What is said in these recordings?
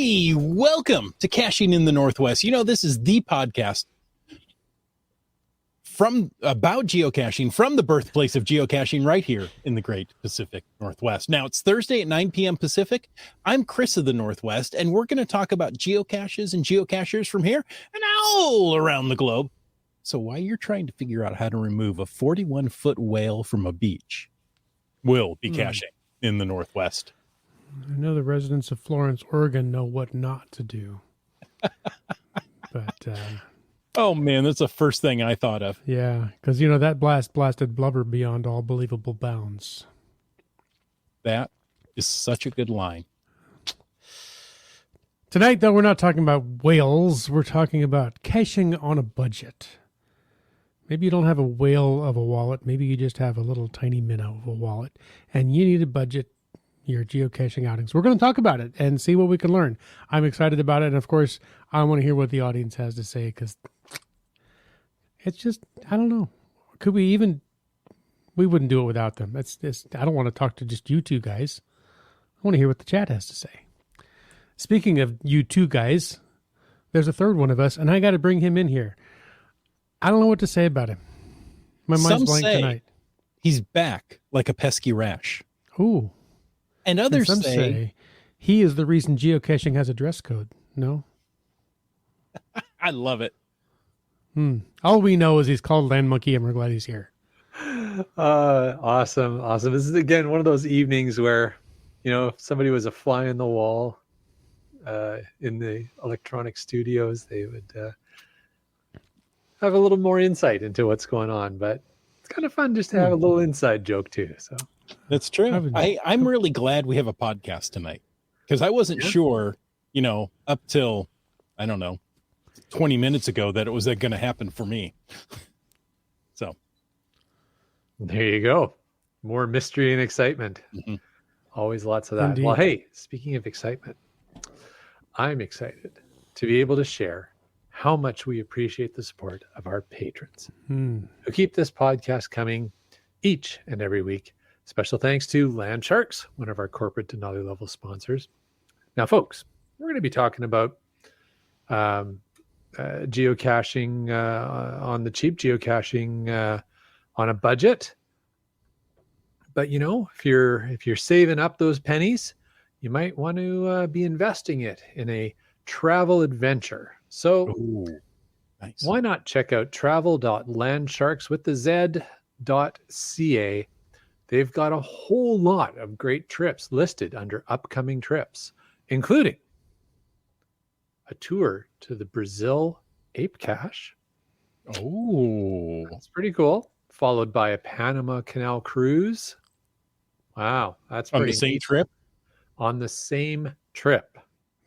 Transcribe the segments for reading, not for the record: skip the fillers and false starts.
Hey, welcome to Caching in the Northwest. You know, this is the podcast about geocaching from the birthplace of geocaching right here in the great Pacific Northwest. Now, it's Thursday at 9 p.m. Pacific. I'm Chris of the Northwest, and we're going to talk about geocaches and geocachers from here and all around the globe. So while you're trying to figure out how to remove a 41-foot whale from a beach, we'll be caching in the Northwest. I know the residents of Florence, Oregon know what not to do. But, oh man, that's the first thing I thought of. yeah, because, you know, that blasted blubber beyond all believable bounds. That is such a good line. Tonight, though, we're not talking about whales. We're talking about caching on a budget. Maybe you don't have a whale of a wallet. Maybe you just have a little tiny minnow of a wallet, and you need a budget your geocaching outings. We're going to talk about it and see what we can learn. I'm excited about it. And of course, I want to hear what the audience has to say, because it's just, I don't know. Could we wouldn't do it without them. I don't want to talk to just you two guys. I want to hear what the chat has to say. Speaking of you two guys, there's a third one of us, and I got to bring him in here. I don't know what to say about him. My mind's blank tonight. He's back like a pesky rash. Ooh. And others some say he is the reason geocaching has a dress code. No? I love it. All we know is he's called Land Monkey, and we're glad he's here. Awesome. This is, again, one of those evenings where, you know, if somebody was a fly on the wall in the electronic studios, they would have a little more insight into what's going on. But it's kind of fun just to have a little inside joke, too. So that's true. I'm really glad we have a podcast tonight, because I wasn't sure, you know, up till, I don't know, 20 minutes ago that it was going to happen for me. So there you go. More mystery and excitement. Mm-hmm. Always lots of that. Indeed. Well, hey, speaking of excitement, I'm excited to be able to share how much we appreciate the support of our patrons who keep this podcast coming each and every week. Special thanks to Land Sharks, one of our corporate Denali level sponsors. Now, folks, we're going to be talking about geocaching on the cheap, geocaching on a budget. But, you know, if you're saving up those pennies, you might want to be investing it in a travel adventure. So nice. Why not check out travel.landsharks.ca. They've got a whole lot of great trips listed under upcoming trips, including a tour to the Brazil Ape Cache. Oh, that's pretty cool. Followed by a Panama Canal cruise. Wow, that's pretty on the same trip. On the same trip.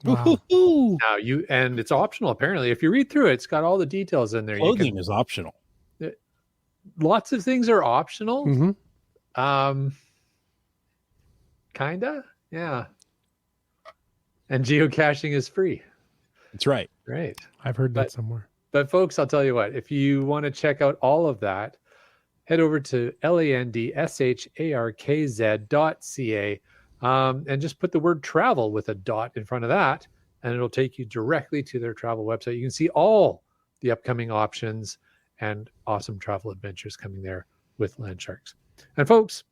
Wow. Now and it's optional apparently. If you read through it, it's got all the details in there. Clothing is optional. Lots of things are optional. Mm-hmm. Kinda, yeah. And geocaching is free. That's right. Right. I've heard that somewhere. But folks, I'll tell you what, if you want to check out all of that, head over to landsharkz.ca and just put the word travel with a dot in front of that, and it'll take you directly to their travel website. You can see all the upcoming options and awesome travel adventures coming there with Land Sharks. And folks,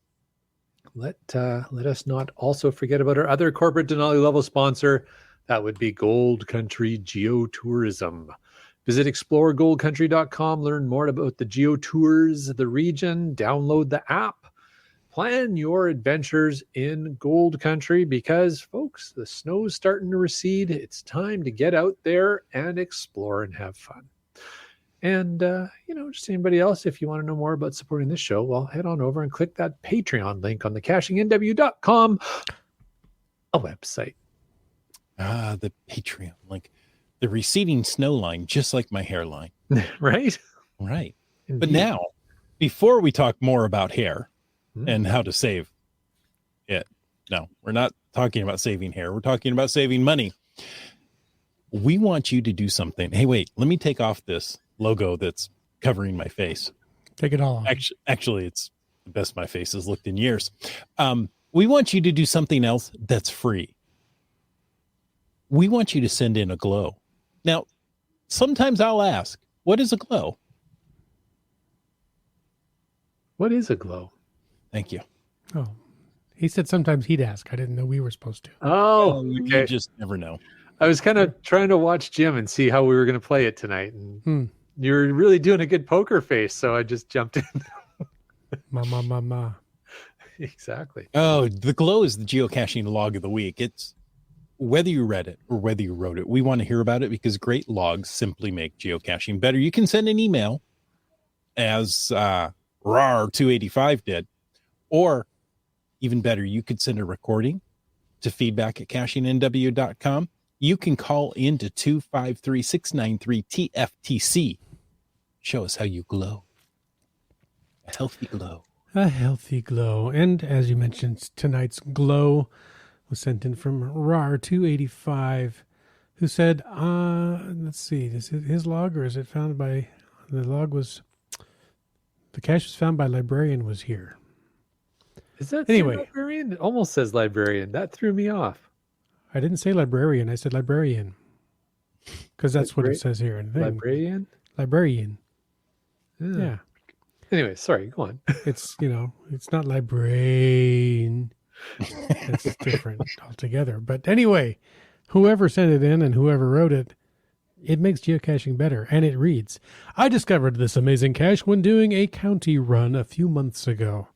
let us not also forget about our other corporate Denali level sponsor. That would be Gold Country Geotourism. Visit exploregoldcountry.com, learn more about the geotours of the region, download the app, plan your adventures in Gold Country, because, folks, the snow's starting to recede. It's time to get out there and explore and have fun. And, you know, just anybody else, if you want to know more about supporting this show, well, head on over and click that Patreon link on the CachingNW.com a website. The Patreon link. The receding snow line, just like my hairline. Right? Right. Indeed. But now, before we talk more about hair and how to save it, no, we're not talking about saving hair. We're talking about saving money. We want you to do something. Hey, wait, let me take off this logo that's covering my face. Take it all off. Actually, it's the best my face has looked in years. We want you to do something else that's free. we want you to send in a glow. Now, sometimes I'll ask, what is a glow? What is a glow? Thank you. Oh, he said sometimes he'd ask. I didn't know we were supposed to. Oh, You okay. just never know. I was kind of trying to watch Jim and see how we were going to play it tonight. And you're really doing a good poker face. So I just jumped in. Ma. Exactly. Oh, the glow is the geocaching log of the week. It's whether you read it or whether you wrote it. We want to hear about it because great logs simply make geocaching better. You can send an email as RAR285 did, or even better, you could send a recording to feedback@cachingnw.com. You can call into 253-693-TFTC. Show us how you glow. A healthy glow. A healthy glow. And as you mentioned, tonight's glow was sent in from RAR285, who said, let's see, is it his log or is it found by, the cache was found by librarian was here. Is that Anyway. librarian? It almost says librarian. That threw me off. I didn't say librarian. I said librarian. Because that's what it says here. Librarian? Librarian. Yeah. Anyway, sorry, go on. It's, it's not librarian. It's different altogether. But anyway, whoever sent it in and whoever wrote it, it makes geocaching better. And it reads, I discovered this amazing cache when doing a county run a few months ago.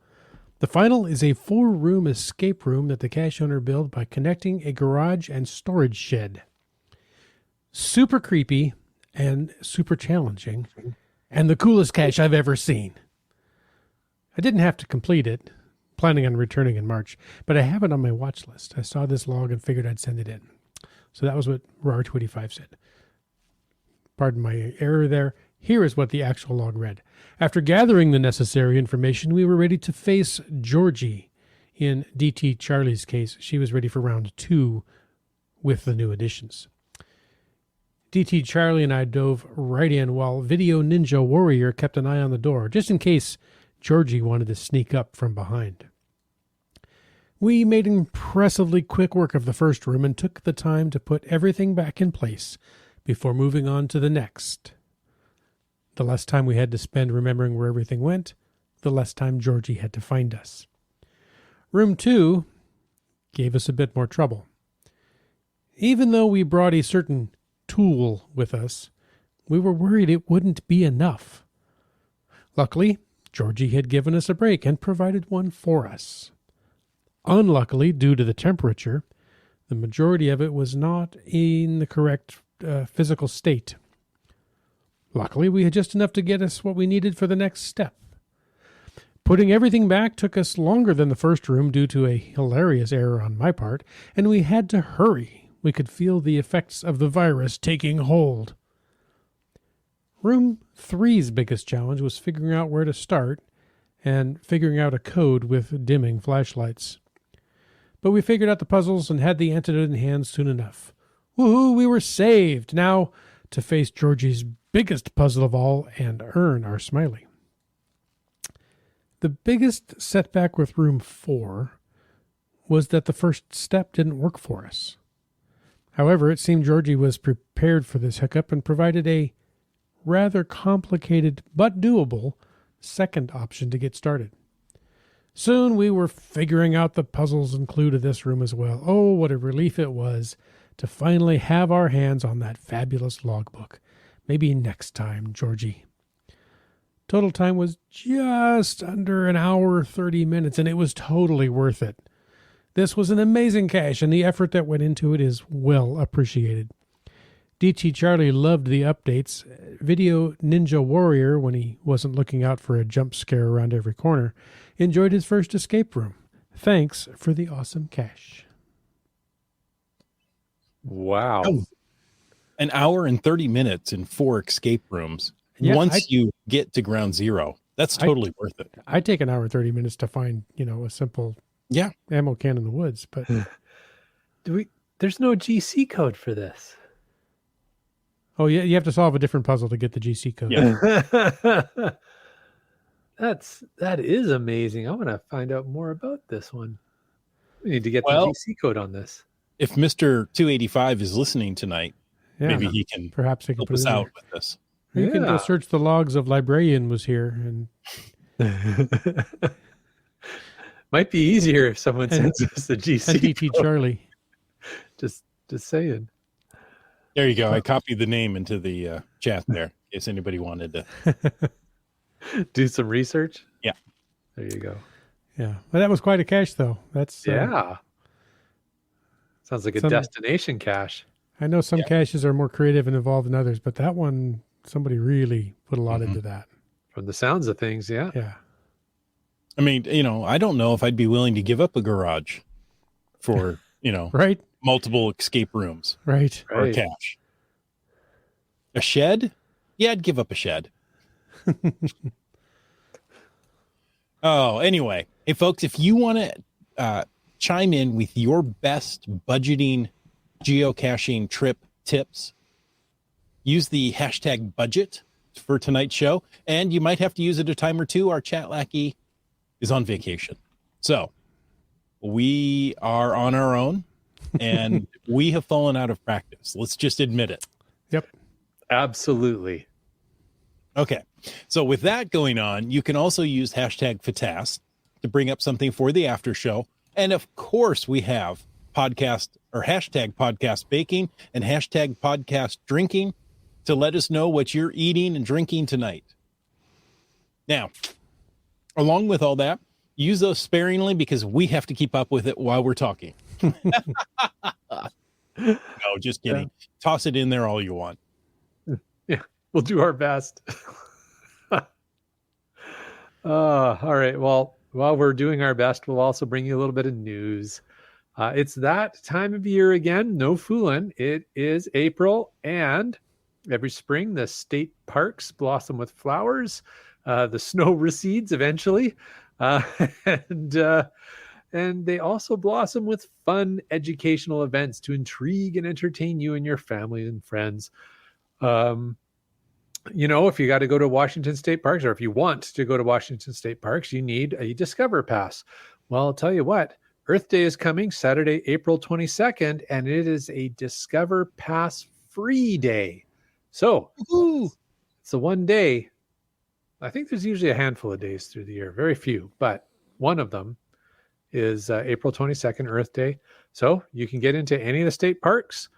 The final is a 4-room escape room that the cache owner built by connecting a garage and storage shed. Super creepy and super challenging, and the coolest cache I've ever seen. I didn't have to complete it, planning on returning in March, but I have it on my watch list. I saw this log and figured I'd send it in. So that was what RAR25 said. Pardon my error there. Here is what the actual log read. After gathering the necessary information, we were ready to face Georgie. In DT Charlie's case, she was ready for round 2 with the new additions. DT Charlie and I dove right in while Video Ninja Warrior kept an eye on the door, just in case Georgie wanted to sneak up from behind. We made impressively quick work of the first room and took the time to put everything back in place before moving on to the next. The less time we had to spend remembering where everything went, the less time Georgie had to find us. Room 2 gave us a bit more trouble. Even though we brought a certain tool with us, we were worried it wouldn't be enough. Luckily, Georgie had given us a break and provided one for us. Unluckily, due to the temperature, the majority of it was not in the correct physical state. Luckily, we had just enough to get us what we needed for the next step. Putting everything back took us longer than the first room due to a hilarious error on my part, and we had to hurry. We could feel the effects of the virus taking hold. Room 3's biggest challenge was figuring out where to start and figuring out a code with dimming flashlights. But we figured out the puzzles and had the antidote in hand soon enough. Woohoo, we were saved! Now to face Georgie's biggest puzzle of all and earn our smiley. The biggest setback with room 4 was that the first step didn't work for us. However, it seemed Georgie was prepared for this hiccup and provided a rather complicated but doable second option to get started. Soon we were figuring out the puzzles and clue to this room as well. Oh, what a relief it was to finally have our hands on that fabulous logbook. Maybe next time, Georgie. Total time was just under an hour, 30 minutes, and it was totally worth it. This was an amazing cache, and the effort that went into it is well appreciated. DT Charlie loved the updates. Video Ninja Warrior, when he wasn't looking out for a jump scare around every corner, enjoyed his first escape room. Thanks for the awesome cache. Wow. Oh, an hour and 30 minutes in 4 escape rooms. Yeah, Once you get to ground zero, that's totally worth it. I take an hour and 30 minutes to find, a simple ammo can in the woods, but There's no GC code for this. Oh, yeah, you have to solve a different puzzle to get the GC code. Yeah. That is amazing. I want to find out more about this one. We need to get the GC code on this. if Mr. 285 is listening tonight, Yeah, maybe he can perhaps they can help put us it in out there. with this. Or you can go Yeah. search the logs of librarian was here and Might be easier if someone And- sends us the GC. NDT Charlie. Just saying. There you go. I copied the name into the chat there, in case anybody wanted to. Do some research. Yeah. There you go. Yeah, well, that was quite a cache, though. That's Yeah. Sounds like a some- destination cache. I know some caches are more creative and involved than others, but that one, somebody really put a lot into that. From the sounds of things, yeah. Yeah. I mean, I don't know if I'd be willing to give up a garage for, Right? multiple escape rooms Right. or a cache. A shed? Yeah, I'd give up a shed. Oh, anyway. Hey, folks, if you want to chime in with your best budgeting geocaching trip tips, use the hashtag budget for tonight's show, and you might have to use it a time or two. Our chat lackey is on vacation. So we are on our own, and we have fallen out of practice. Let's just admit it. Yep. Absolutely. Okay. So with that going on, you can also use hashtag FATAS to bring up something for the after show. And of course, we have podcast or hashtag podcast baking and hashtag podcast drinking to let us know what you're eating and drinking tonight. Now, along with all that, use those sparingly because we have to keep up with it while we're talking. No, just kidding. Yeah. Toss it in there all you want. Yeah, we'll do our best. All right. Well, while we're doing our best, we'll also bring you a little bit of news. It's that time of year again. No fooling. It is April, and every spring the state parks blossom with flowers. The snow recedes eventually, and they also blossom with fun educational events to intrigue and entertain you and your family and friends. If you got to go to Washington State Parks, or if you want to go to Washington State Parks, you need a Discover Pass. Well, I'll tell you what, Earth Day is coming Saturday, April 22nd, and it is a Discover Pass free day. So it's the one day. I think there's usually a handful of days through the year, very few, but one of them is April 22nd, Earth Day. So you can get into any of the state parks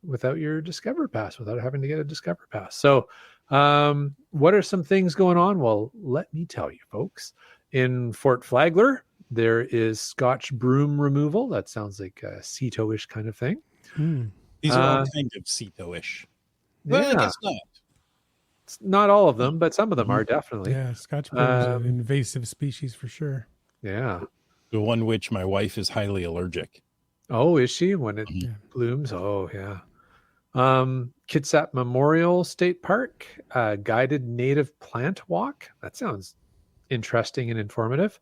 without your Discover Pass, without having to get a Discover Pass. So what are some things going on? Well, let me tell you, folks. In Fort Flagler, there is Scotch broom removal. That sounds like a Ceto-ish kind of thing. These are all kind of Ceto-ish. Well, I guess not. It's not all of them, but some of them are definitely. Yeah, Scotch broom is an invasive species for sure. Yeah. The one which my wife is highly allergic. Oh, is she? When it blooms? Oh, yeah. Kitsap Memorial State Park, guided native plant walk. That sounds interesting and informative.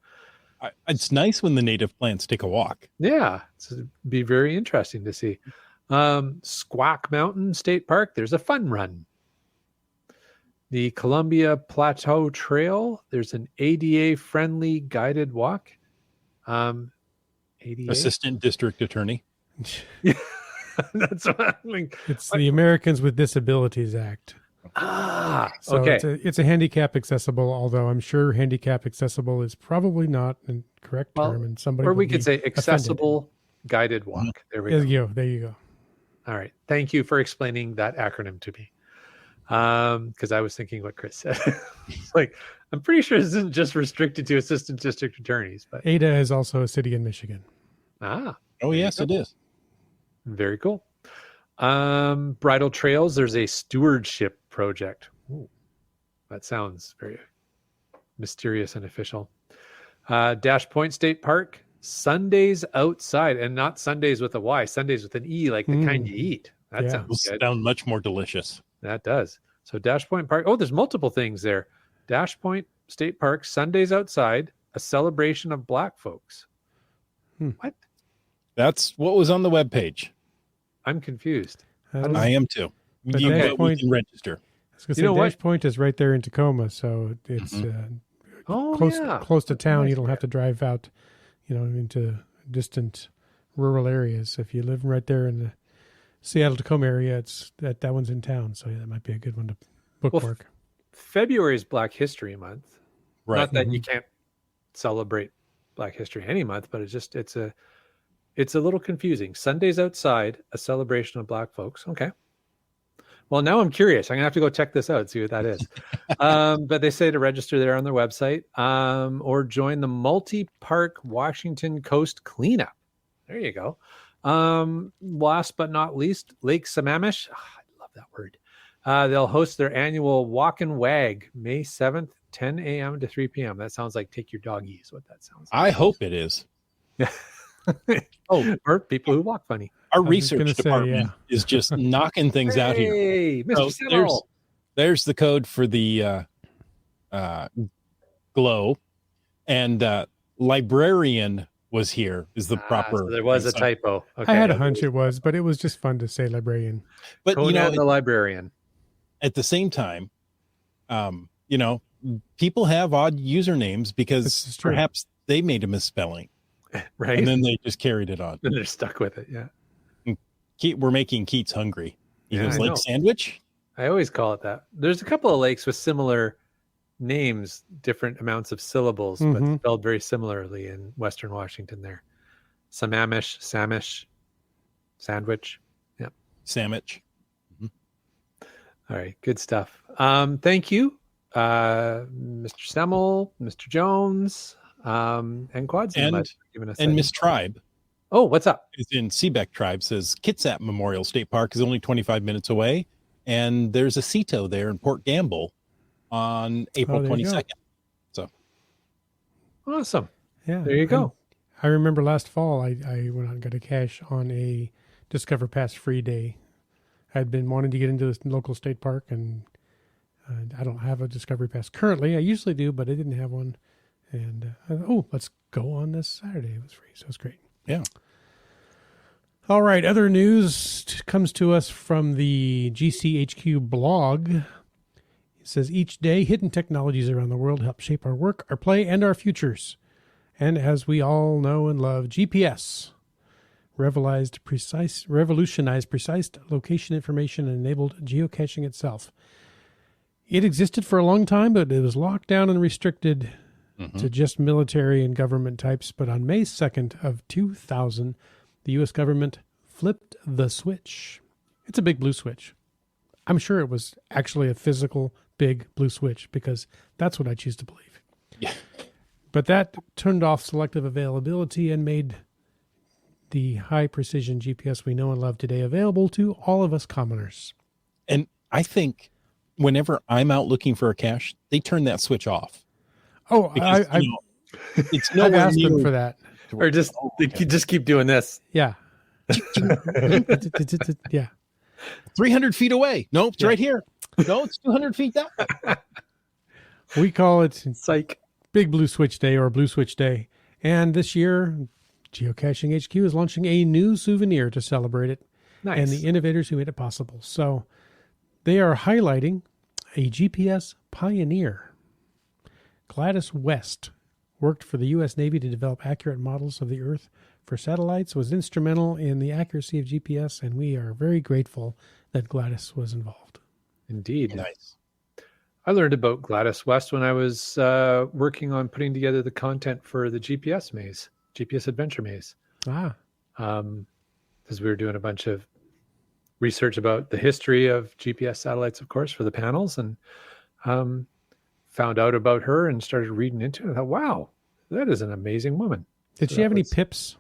It's nice when the native plants take a walk. Yeah, it'd be very interesting to see. Squack Mountain State Park, there's a fun run. The Columbia Plateau Trail, there's an ADA-friendly guided walk. ADA? Assistant District Attorney. That's what I'm like. It's the Americans with Disabilities Act. So Okay. it's a handicap accessible, although I'm sure handicap accessible is probably not a correct term, and somebody or we will could be say accessible guided walk. There we go. There you go. All right. Thank you for explaining that acronym to me. Because I was thinking what Chris said. It's like, I'm pretty sure this isn't just restricted to assistant district attorneys, but Ada is also a city in Michigan. Oh, yes, it is. Very cool. Bridle Trails, there's a stewardship project. Ooh, that sounds very mysterious and official. Dash Point State Park, Sundays outside, and not Sundays with a Y, Sundays with an E, like the kind you eat. That sounds good. Sound much more delicious. That does. So Dash Point Park. Oh, there's multiple things there. Dash Point State Park, Sundays outside, a celebration of Black folks. What? That's what was on the webpage. I'm confused. I am too. But You Dash we Point- can register. I was gonna say Dash Point is right there in Tacoma, so it's close to town. You don't have to drive out, into distant rural areas. If you live right there in the Seattle Tacoma area, it's that one's in town. So yeah, that might be a good one to bookmark. February is Black History Month. Right. Not that you can't celebrate Black History any month, but it's a little confusing. Sundays outside, a celebration of Black folks. Okay. Well, now I'm curious. I'm gonna have to go check this out, see what that is. But they say to register there on their website, or join the multi-park Washington Coast cleanup. There you go. Last but not least, Lake Sammamish. Oh, I love that word. They'll host their annual Walk and Wag May 7th, 10 a.m. to 3 p.m. That sounds like take your doggy is what that sounds like. I hope it is. Or people who walk funny. Our research department is just knocking things out here. Hey, Mr. Simmel. There's the code for the glow, and librarian was here is the proper. So there was a typo. Okay. I had a hunch it was, but it was just fun to say librarian. But Conan the librarian. At the same time, people have odd usernames because perhaps they made a misspelling, right? And then they just carried it on. And they're stuck with it. Yeah. We're making Keats hungry. He goes, Lake Sandwich. I always call it that. There's a couple of lakes with similar names, different amounts of syllables, but spelled very similarly in Western Washington there. Sammamish, Samish, Sandwich. Yeah. Sandwich. All right. Good stuff. Thank you, Mr. Semmel, Mr. Jones, and Quadsim. And Miss Tribe. Oh, what's up? It's in Seebeck Tribe, says Kitsap Memorial State Park is only 25 minutes away. And there's a CITO there in Port Gamble on April 22nd. So awesome. Yeah. There you go. I remember last fall, I went out and got a cache on a Discover Pass free day. I'd been wanting to get into this local state park, and I don't have a Discovery Pass currently. I usually do, but I didn't have one. And let's go on this Saturday. It was free, so it's great. Yeah. All right. Other news comes to us from the GCHQ blog. It says each day, hidden technologies around the world help shape our work, our play, and our futures. And as we all know and love, GPS revolutionized precise location information and enabled geocaching itself. It existed for a long time, but it was locked down and restricted to just military and government types. But on May 2nd of 2000, the U.S. government flipped the switch. It's a big blue switch. I'm sure it was actually a physical big blue switch because that's what I choose to believe. Yeah. But that turned off selective availability and made the high precision GPS we know and love today available to all of us commoners. And I think whenever I'm out looking for a cache, they turn that switch off. Oh, because, it's nowhere I've asked near them for that. Or just keep doing this. Yeah. Yeah. 300 feet away. Nope, it's right here. No, it's 200 feet down. We call it Psych. Big Blue Switch Day or Blue Switch Day. And this year, Geocaching HQ is launching a new souvenir to celebrate it. Nice. And the innovators who made it possible. So they are highlighting a GPS pioneer. Gladys West worked for the U.S. Navy to develop accurate models of the Earth for satellites, was instrumental in the accuracy of GPS, and we are very grateful that Gladys was involved. Indeed. Nice. I learned about Gladys West when I was working on putting together the content for the GPS maze, GPS Adventure Maze. Because we were doing a bunch of research about the history of GPS satellites, of course, for the panels, and found out about her and started reading into it. I thought, wow, that is an amazing woman. Did she have any pips?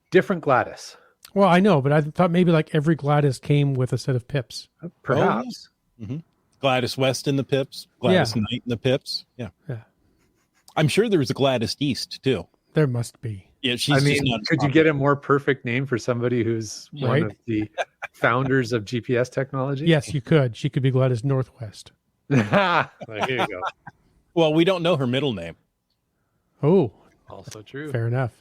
Different Gladys. Well, I know, but I thought maybe like every Gladys came with a set of pips. Perhaps. Oh, yeah. Gladys West in the pips, Gladys Knight in the pips. Yeah. I'm sure there was a Gladys East too. There must be. Yeah, she's not could you get a more perfect name for somebody who's one of the founders of GPS technology? Yes, you could. She could be Gladys Northwest. Well, here you go. Well, we don't know her middle name. Oh, also true. Fair enough.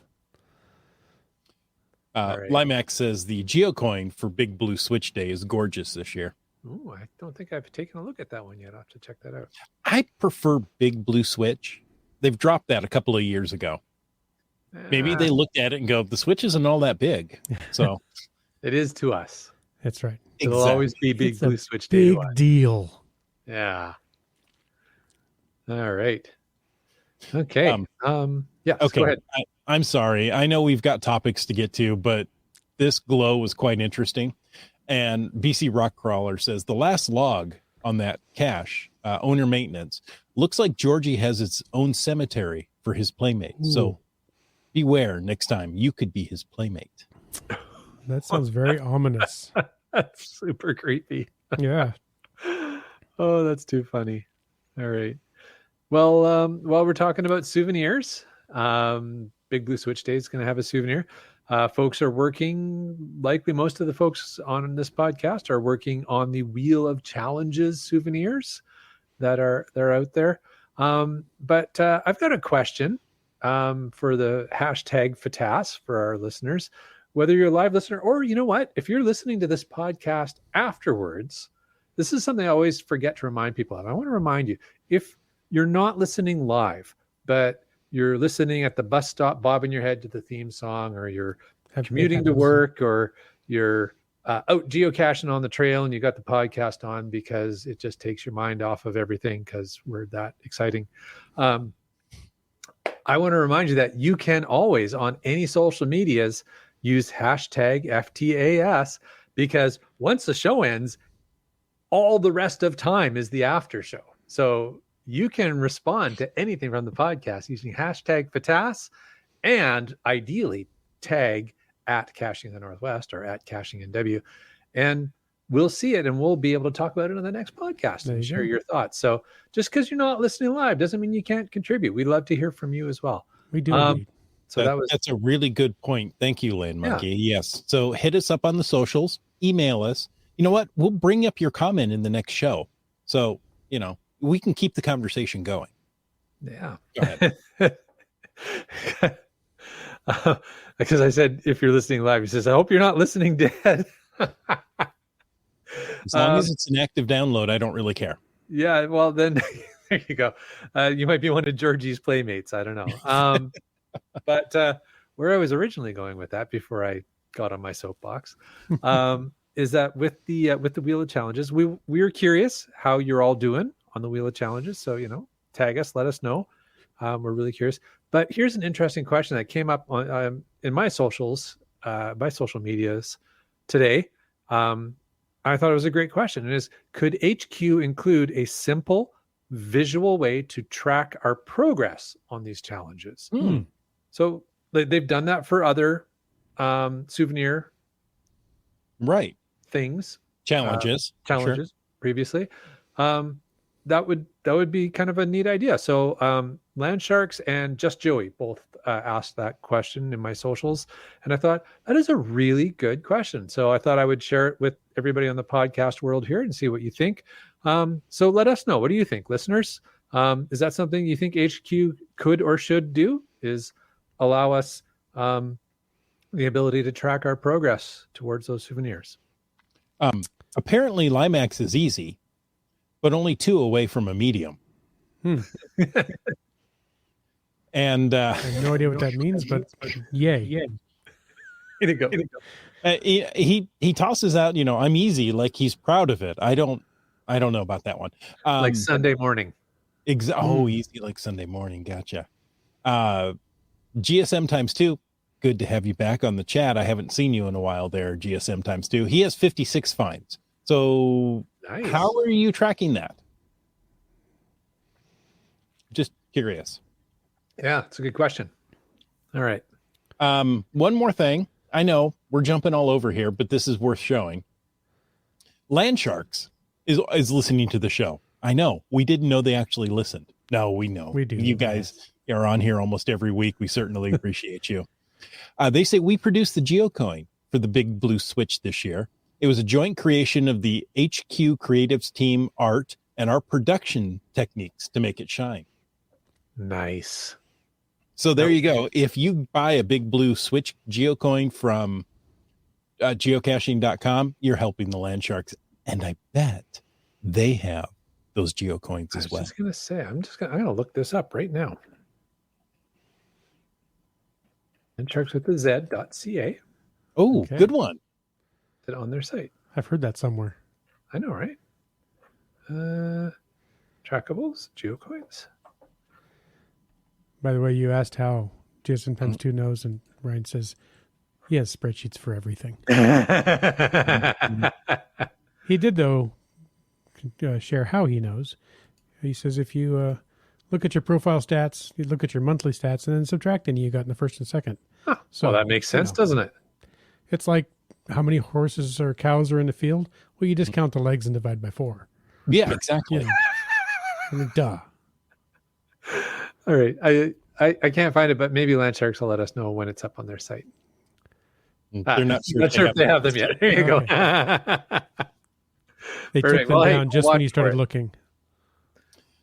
Right. Limax says the geocoin for Big Blue Switch Day is gorgeous this year. Ooh, I don't think I've taken a look at that one yet. I'll have to check that out. I prefer Big Blue Switch. They've dropped that a couple of years ago. Maybe they looked at it and go, the Switch isn't all that big. So It is to us. That's right. It'll always be Big It's Blue a Switch Day to big us. deal. Yeah. All right. Okay. Yeah. Okay. Go ahead. I'm sorry. I know we've got topics to get to, but this glow was quite interesting. And BC Rockcrawler says the last log on that cache, owner maintenance, looks like Georgie has its own cemetery for his playmate. Ooh. So beware next time you could be his playmate. That sounds very ominous. That's super creepy. Yeah. Oh, that's too funny. All right. Well, while we're talking about souvenirs, Big Blue Switch Day is going to have a souvenir. Folks are working, likely most of the folks on this podcast are working on the Wheel of Challenges souvenirs that are out there. But I've got a question for the hashtag FATAS for our listeners, whether you're a live listener or, you know what, if you're listening to this podcast afterwards, this is something I always forget to remind people of. I want to remind you, if you're not listening live, but you're listening at the bus stop, bobbing your head to the theme song, or you're commuting to work, or you're out geocaching on the trail and you got the podcast on because it just takes your mind off of everything because we're that exciting. I want to remind you that you can always, on any social medias, use hashtag FTAS, because once the show ends, all the rest of time is the after show. So you can respond to anything from the podcast using hashtag FATAS, and ideally tag at Caching the Northwest or at Caching NW, and we'll see it and we'll be able to talk about it on the next podcast and share your thoughts. So just because you're not listening live doesn't mean you can't contribute. We'd love to hear from you as well. We do. So that's a really good point. Thank you, Land Monkey. Yeah. Yes. So hit us up on the socials, email us. You know what? We'll bring up your comment in the next show. So, you know, we can keep the conversation going. Yeah. Go ahead. Because I said, if you're listening live, he says, I hope you're not listening dead. As long as it's an active download, I don't really care. Yeah. Well, then there you go. You might be one of Georgie's playmates. I don't know. But where I was originally going with that before I got on my soapbox, is that with the Wheel of Challenges, we were curious how you're all doing on the Wheel of Challenges. So, you know, tag us, let us know. We're really curious. But here's an interesting question that came up on in my socials, my social medias today. I thought it was a great question. It is, could HQ include a simple visual way to track our progress on these challenges? So they've done that for other souvenir things, challenges sure. Previously. That would be kind of a neat idea. So Land Sharks and Just Joey both asked that question in my socials, and I thought that is a really good question. So I thought I would share it with everybody on the podcast world here and see what you think. So let us know. What do you think, listeners? Is that something you think HQ could or should do? Is allow us the ability to track our progress towards those souvenirs? Apparently Limax is easy, but only 2 away from a medium. And I have no idea what that means, but yay. Here you go. He tosses out, you know, I'm easy, like he's proud of it. I don't know about that one. Like Sunday morning. Easy like Sunday morning. Gotcha. GSM times 2. Good to have you back on the chat. I haven't seen you in a while there, GSM times 2. He has 56 finds. So nice. How are you tracking that? Just curious. Yeah, it's a good question. All right. One more thing. I know we're jumping all over here, but this is worth showing. Land Sharks is listening to the show. I know. We didn't know they actually listened. No, we know. We do. You guys are on here almost every week. We certainly appreciate you. They say we produced the geocoin for the Big Blue Switch this year. It was a joint creation of the HQ Creatives team, art, and our production techniques to make it shine. Nice. So there you go. If you buy a Big Blue Switch geocoin from geocaching.com, you're helping the Land Sharks. And I bet they have those geocoins as well. I was just going to say, I'm going to look this up right now. Landsharks with the Z.ca. Oh, Okay. good one. Is it on their site? I've heard that somewhere. I know, right? Trackables, geocoins. By the way, you asked how Jason times 2 knows, and Ryan says he has spreadsheets for everything. He did, though, share how he knows. He says if you look at your profile stats, you look at your monthly stats, and then subtract any you got in the first and second. Huh. So Well, that makes sense, doesn't it? It's like how many horses or cows are in the field. Well, you just count the legs and divide by 4. Yeah, exactly. You know, I mean, duh. All right. I can't find it, but maybe Landsharks will let us know when it's up on their site. They're not sure, if they have them yet. There you go. They took Perfect. them Well, hey, down just we'll when you watch started for it. looking.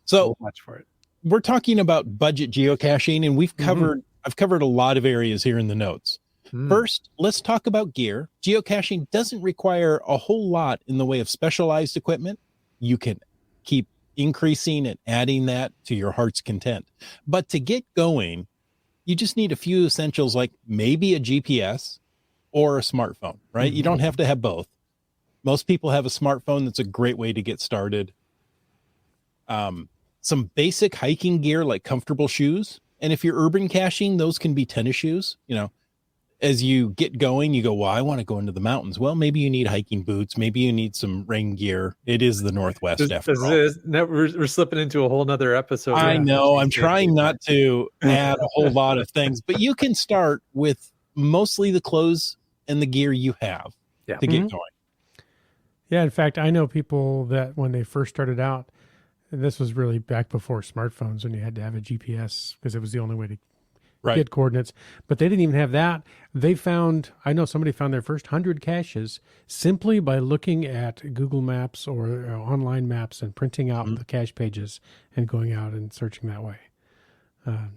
So We'll watch for it. we're talking about budget geocaching, and I've covered a lot of areas here in the notes. First, let's talk about gear. Geocaching doesn't require a whole lot in the way of specialized equipment. You can keep increasing and adding that to your heart's content. But to get going, you just need a few essentials like maybe a GPS or a smartphone, right? You don't have to have both. Most people have a smartphone. That's a great way to get started. Some basic hiking gear like comfortable shoes. And if you're urban caching, those can be tennis shoes. You know, as you get going, you go, well, I want to go into the mountains. Well, maybe you need hiking boots. Maybe you need some rain gear. It is the Northwest after all. We're slipping into a whole nother episode. I know. I'm trying not to add a whole lot of things, but you can start with mostly the clothes and the gear you have to get going. Yeah, in fact, I know people that when they first started out, and this was really back before smartphones when you had to have a GPS because it was the only way to get coordinates, but they didn't even have that. I know somebody found their first 100 caches simply by looking at Google Maps or online maps and printing out the cache pages and going out and searching that way. A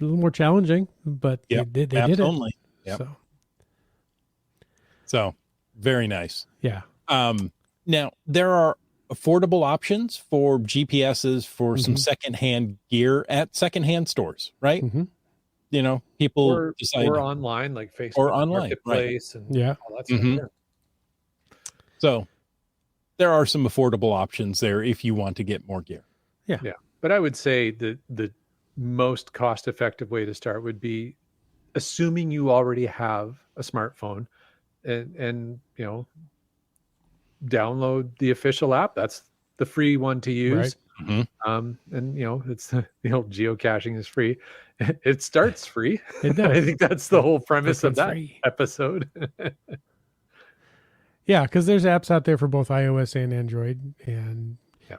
little more challenging, but they did it. Only. Yep. So very nice. Yeah. Now there are affordable options for GPSs for some secondhand gear at secondhand stores, right? You know, people decide or online, like Facebook or online, Marketplace, and all that stuff. So there are some affordable options there if you want to get more gear. Yeah. But I would say the most cost-effective way to start would be assuming you already have a smartphone and you know, download the official app. That's the free one to use. And you know, it's the old geocaching is free. It starts free. It does. I think that's the whole premise of that free episode. Yeah, because there's apps out there for both iOS and Android, and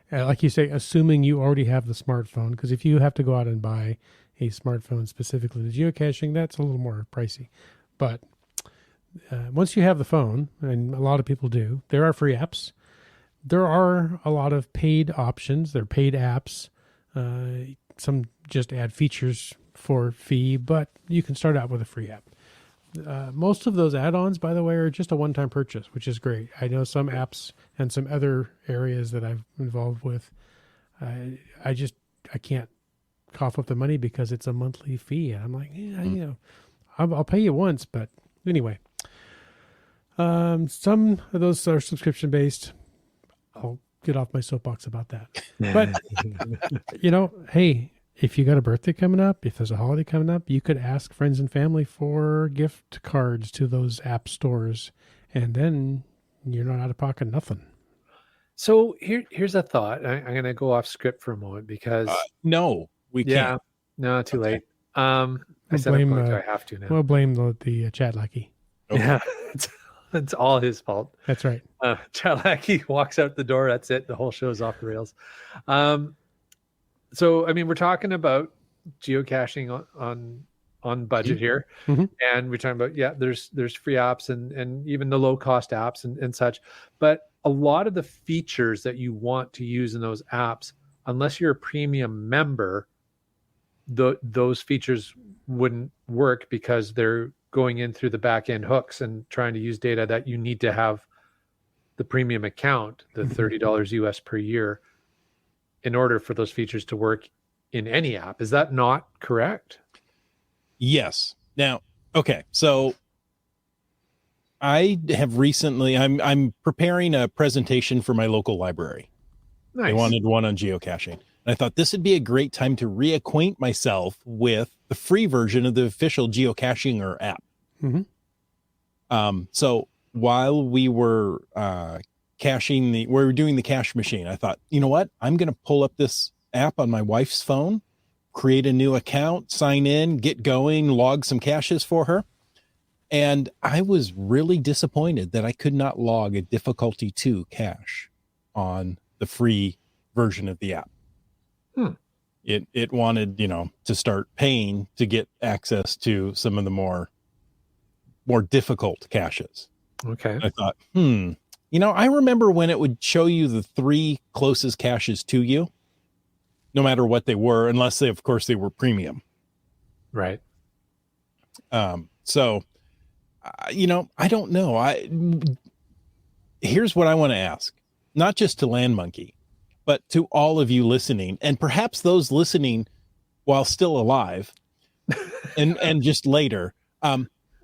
like you say, assuming you already have the smartphone, because if you have to go out and buy a smartphone specifically to geocaching, that's a little more pricey. But once you have the phone, and a lot of people do, there are free apps. There are a lot of paid options. They're paid apps. Some just add features for fee, but you can start out with a free app. Most of those add-ons, by the way, are just a one-time purchase, which is great. I know some apps and some other areas that I've involved with, I can't cough up the money because it's a monthly fee. And I'm like, you know, I'll pay you once, but anyway. Some of those are subscription-based. I'll get off my soapbox about that. But, you know, hey, if you got a birthday coming up, if there's a holiday coming up, you could ask friends and family for gift cards to those app stores, and then you're not out of pocket nothing. So here's a thought. I'm going to go off script for a moment because no, we can't. No, too late. I said I'm going to. I have to now. We'll blame the chat lackey. Okay. Yeah, it's all his fault. That's right. Chat lackey walks out the door. That's it. The whole show's off the rails. So, I mean, we're talking about geocaching on budget here, and we're talking about there's free apps and even the low cost apps and such. But a lot of the features that you want to use in those apps, unless you're a premium member, those features wouldn't work because they're going in through the back end hooks and trying to use data that you need to have the premium account, the $30 US per year, in order for those features to work in any app. Is that not correct? Yes. Now, Okay, so I have recently. I'm preparing a presentation for my local library. Nice. They wanted one on geocaching, and I thought this would be a great time to reacquaint myself with the free version of the official geocaching app. So while we were we were doing the cache machine, I thought, you know what? I'm going to pull up this app on my wife's phone, create a new account, sign in, get going, log some caches for her. And I was really disappointed that I could not log a difficulty 2 cache on the free version of the app. It wanted, to start paying to get access to some of the more difficult caches. Okay. I thought, I remember when it would show you the 3 closest caches to you, no matter what they were, unless they were premium. Right. So, I don't know. Here's what I want to ask, not just to Land Monkey, but to all of you listening, and perhaps those listening while still alive and just later.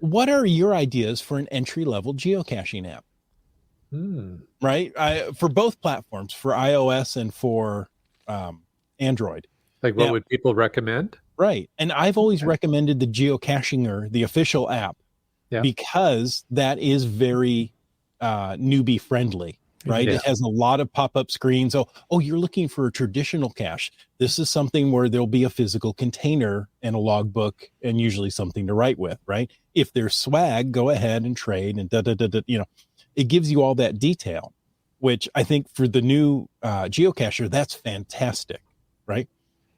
What are your ideas for an entry-level geocaching app? Right? For both platforms, for iOS and for Android. Like what would people recommend? Right. And I've always recommended the Geocachinger, the official app, because that is very newbie friendly, right? Yeah. It has a lot of pop-up screens. Oh, you're looking for a traditional cache. This is something where there'll be a physical container and a logbook and usually something to write with, right? If there's swag, go ahead and trade and it gives you all that detail, which I think for the new geocacher, that's fantastic, right?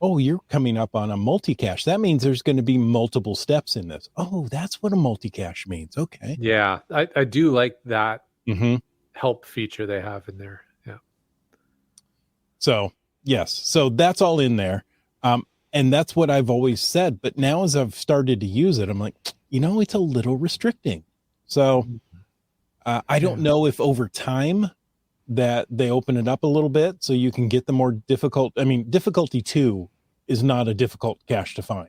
Oh, you're coming up on a multi-cache. That means there's going to be multiple steps in this. Oh, that's what a multi-cache means. Okay. Yeah, I do like that help feature they have in there. Yeah. So, yes. So that's all in there. And that's what I've always said. But now as I've started to use it, I'm like, it's a little restricting. So I don't know if over time that they open it up a little bit so you can get the more difficult. I mean, difficulty 2 is not a difficult cache to find,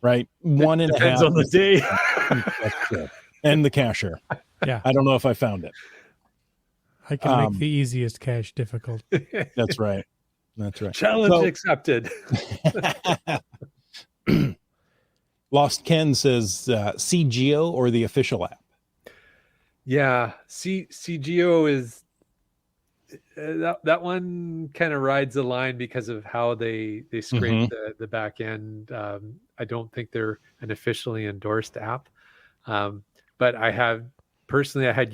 right? One and a half depends on the day. And the cacher. Yeah. I don't know if I found it. I can make the easiest cache difficult. That's right. That's right. Challenge accepted. Lost Ken says CGeo or the official app. Yeah, CGO is that one kind of rides the line because of how they scrape the back end. I don't think they're an officially endorsed app, but I had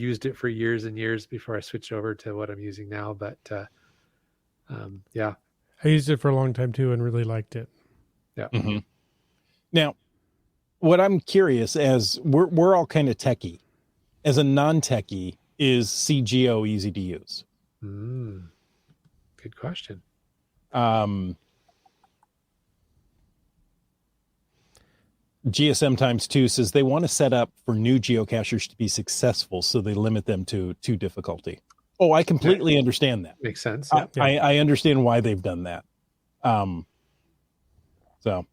used it for years and years before I switched over to what I'm using now. But yeah, I used it for a long time too and really liked it. Yeah. Now, what I'm curious, as we're all kind of techie, as a non-techie, is CGO easy to use? Good question. GSM times 2 says they want to set up for new geocachers to be successful, so they limit them to 2 difficulty. Oh, I completely understand that. Makes sense. Yeah. I understand why they've done that. So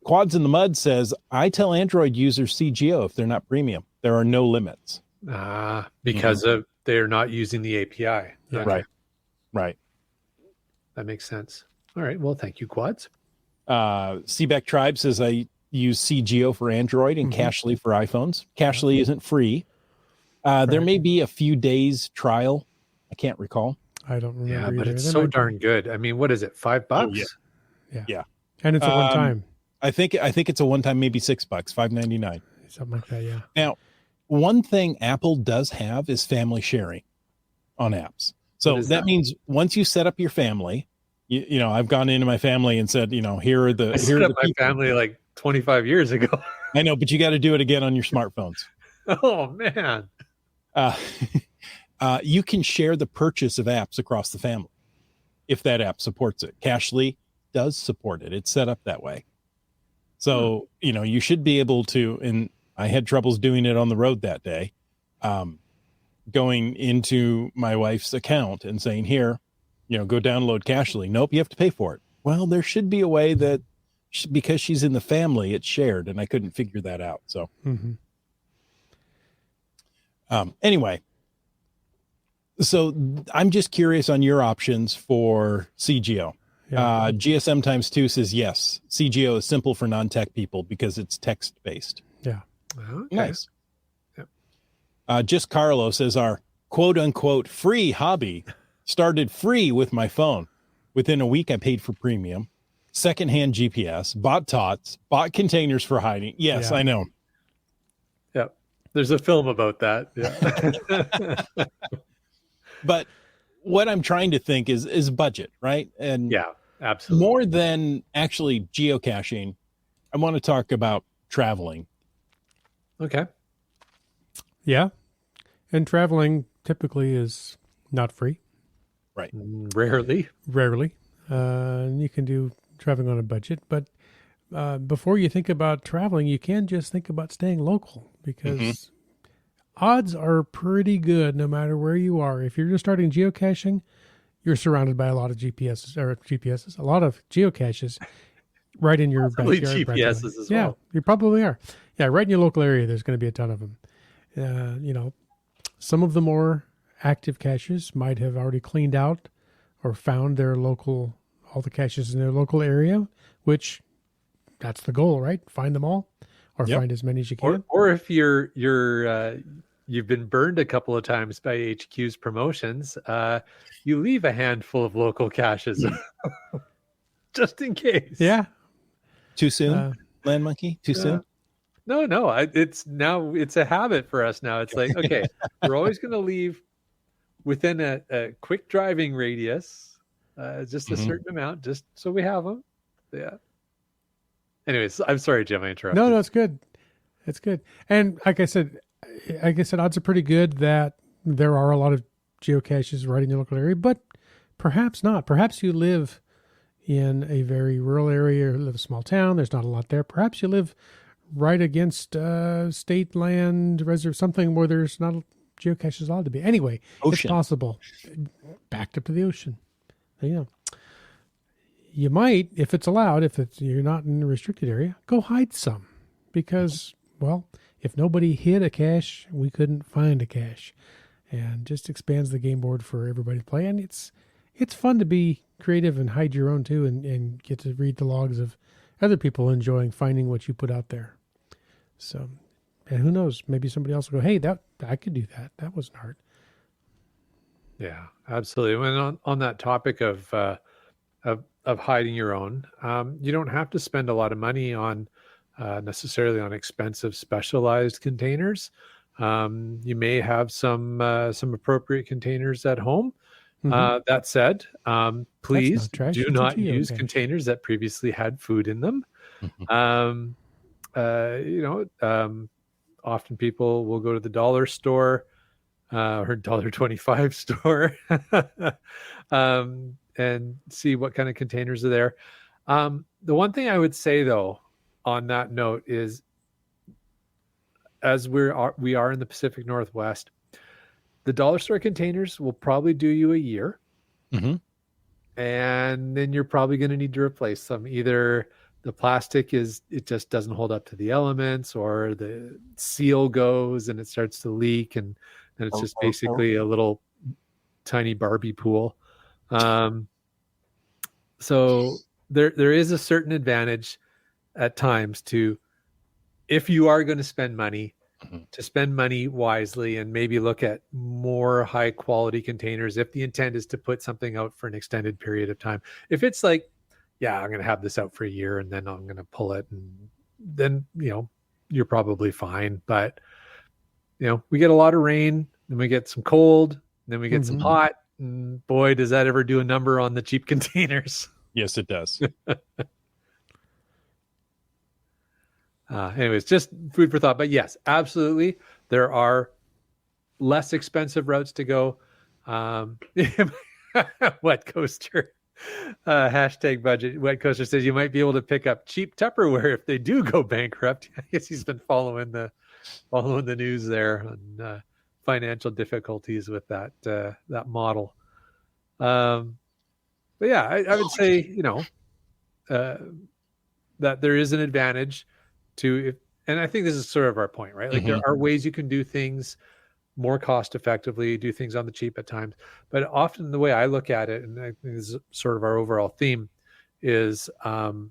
Quads in the Mud says, I tell Android users CGO if they're not premium. There are no limits. Because of they're not using the API. Okay. Right. That makes sense. All right. Well, thank you, Quads. Seaback Tribe says, I use CGO for Android and Cachely for iPhones. Cachely isn't free. There may be a few days trial. I can't recall. I don't remember. Yeah, but it's so darn good. I mean, what is it? $5? Oh, yeah. And it's a one time. I think it's a one time, maybe $6, $5.99. Something like that. Yeah. Now, one thing Apple does have is family sharing on apps. So that means once you set up your family, I've gone into my family and said, here are the. I set up my family like 25 years ago. I know, but you got to do it again on your smartphones. Oh man. You can share the purchase of apps across the family if that app supports it. Cachely does support it. It's set up that way. So, you should be able to, and I had troubles doing it on the road that day, going into my wife's account and saying, here, go download Cachely. Nope, you have to pay for it. Well, there should be a way that because she's in the family, it's shared, and I couldn't figure that out. So anyway, so I'm just curious on your options for CGO. Yeah. GSM times 2 says yes. CGO is simple for non-tech people because it's text-based. Yeah. Okay. Nice. Yep. Just Carlo says our quote-unquote free hobby started free with my phone. Within a week, I paid for premium, secondhand GPS, bought tots, bought containers for hiding. Yes, Yeah. I know. Yep. There's a film about that. Yeah. But what I'm trying to think is budget, right? And Yeah, absolutely. more than actually geocaching, I want to talk about traveling. Okay. Yeah. And traveling typically is not free. Right. Rarely. Rarely. You can do traveling on a budget, but before you think about traveling, you can just think about staying local because odds are pretty good no matter where you are. If you're just starting geocaching, you're surrounded by a lot of a lot of geocaches right in your Possibly backyard. GPSs as Yeah, well. you probably are. Yeah, right in your local area, there's going to be a ton of them. Some of the more active caches might have already cleaned out or found all the caches in their local area, which that's the goal, right? Find them all or find as many as you can. Or if you've been burned a couple of times by HQ's promotions, you leave a handful of local caches just in case. Yeah. Too soon, Land Monkey? Too soon? No. It's a habit for us now. It's like, okay, we're always going to leave within a quick driving radius, just a certain amount, just so we have them. Yeah. Anyways, I'm sorry, Jim, I interrupted. No, it's good. It's good. And like I said, odds are pretty good that there are a lot of geocaches right in your local area, but perhaps not. Perhaps you live in a very rural area, or live in a small town. There's not a lot there. Perhaps you live right against state land, reserve, something where there's not geocaches allowed to be. Anyway, Ocean. It's possible. Backed up to the ocean. Yeah. You might, if it's allowed, you're not in a restricted area, go hide some. Because, well, if nobody hid a cache, we couldn't find a cache. And just expands the game board for everybody to play. And it's fun to be creative and hide your own too, and get to read the logs of other people enjoying finding what you put out there. So, and who knows, maybe somebody else will go, hey, I could do that. That wasn't hard. Yeah, absolutely. And on that topic of hiding your own, you don't have to spend a lot of money on necessarily on expensive specialized containers. You may have some appropriate containers at home. That said, please do not use containers that previously had food in them. Often people will go to the dollar store or $1.25 store and see what kind of containers are there. The one thing I would say, though, on that note is, as we are in the Pacific Northwest, the dollar store containers will probably do you a year. And then you're probably going to need to replace them. Either the plastic it just doesn't hold up to the elements, or the seal goes and it starts to leak, and then it's just basically a little tiny Barbie pool. So there is a certain advantage at times to, if you are going to spend money, to spend money wisely and maybe look at more high quality containers if the intent is to put something out for an extended period of time. If it's like, yeah, I'm going to have this out for a year and then I'm going to pull it, and then, you're probably fine. But, we get a lot of rain, then we get some cold, then we get some hot, and boy, does that ever do a number on the cheap containers. Yes, it does. Anyways, just food for thought. But yes, absolutely, there are less expensive routes to go. Wet Coaster, hashtag budget. Wet Coaster says you might be able to pick up cheap Tupperware if they do go bankrupt. I guess he's been following the news there on financial difficulties with that model. But yeah, I would say, that there is an advantage to, and I think this is sort of our point, right? Like there are ways you can do things more cost effectively, do things on the cheap at times. But often the way I look at it, and I think this is sort of our overall theme, is Ryan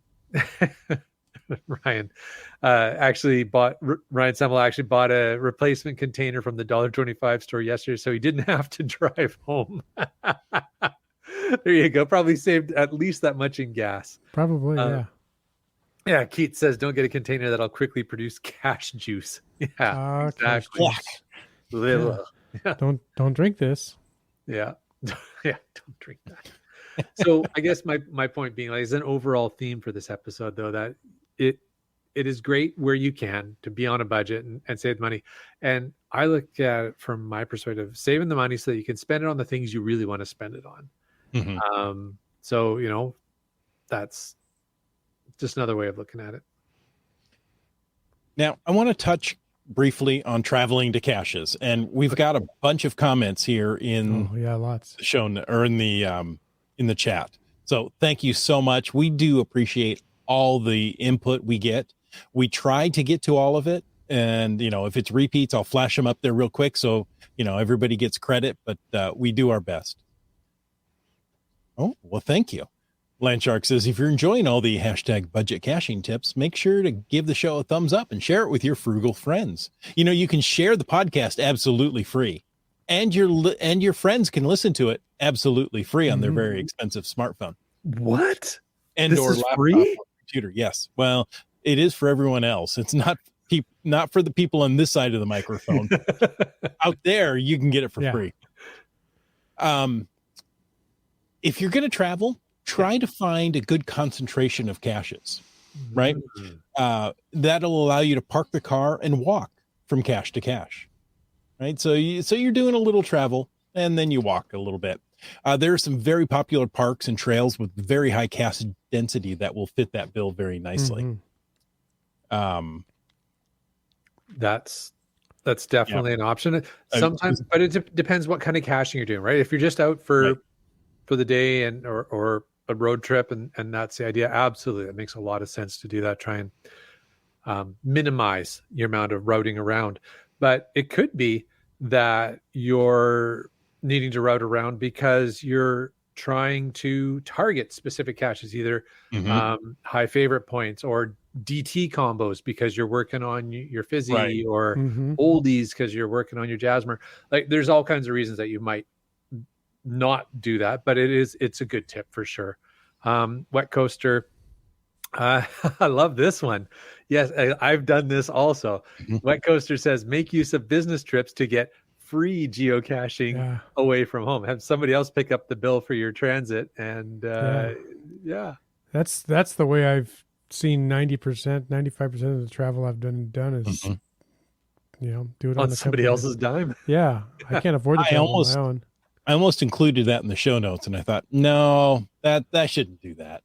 Ryan Semmel actually bought a replacement container from the $1.25 store yesterday, so he didn't have to drive home. There you go. Probably saved at least that much in gas. Probably, yeah. Yeah, Keith says, don't get a container that'll quickly produce cash juice. Yeah, exactly. Yeah. Don't drink this. Yeah. Yeah, don't drink that. So I guess my point being, like, is an overall theme for this episode, though, that it is great where you can to be on a budget and save money. And I look at it from my perspective, saving the money so that you can spend it on the things you really want to spend it on. So, you know, that's just another way of looking at it. Now, I want to touch briefly on traveling to caches, and we've got a bunch of comments here in lots the show, or in the chat. So thank you so much. We do appreciate all the input we get. We try to get to all of it, and you know, if it's repeats, I'll flash them up there real quick so you know everybody gets credit, but we do our best. Oh, well, thank you. Landshark says, if you're enjoying all the hashtag budget caching tips, make sure to give the show a thumbs up and share it with your frugal friends. You know, you can share the podcast absolutely free, and your friends can listen to it absolutely free on their very expensive smartphone. What? And or laptop free? or computer. Yes. Well, it is for everyone else. It's not for the people on this side of the microphone. Out there, you can get it for free. If you're going to travel, try to find a good concentration of caches, right? That'll allow you to park the car and walk from cache to cache, right? So you're doing a little travel and then you walk a little bit. There are some very popular parks and trails with very high cache density that will fit that bill very nicely. That's definitely an option. Sometimes, but it depends what kind of caching you're doing, right? If you're just out for the day and or a road trip and that's the idea, absolutely, it makes a lot of sense to do that. Try and minimize your amount of routing around. But it could be that you're needing to route around because you're trying to target specific caches, either high favorite points or DT combos because you're working on your fizzy, or oldies because you're working on your Jasmer. Like, there's all kinds of reasons that you might not do that, but it's a good tip for sure. Wet Coaster, I love this one. Yes, I've done this also. Wet Coaster says, make use of business trips to get free geocaching away from home. Have somebody else pick up the bill for your transit, and that's the way I've seen 90%, 95% of the travel I've done is do it on somebody else's dime. Yeah, I can't afford to travel on my own. I almost included that in the show notes, and I thought, no, that shouldn't do that.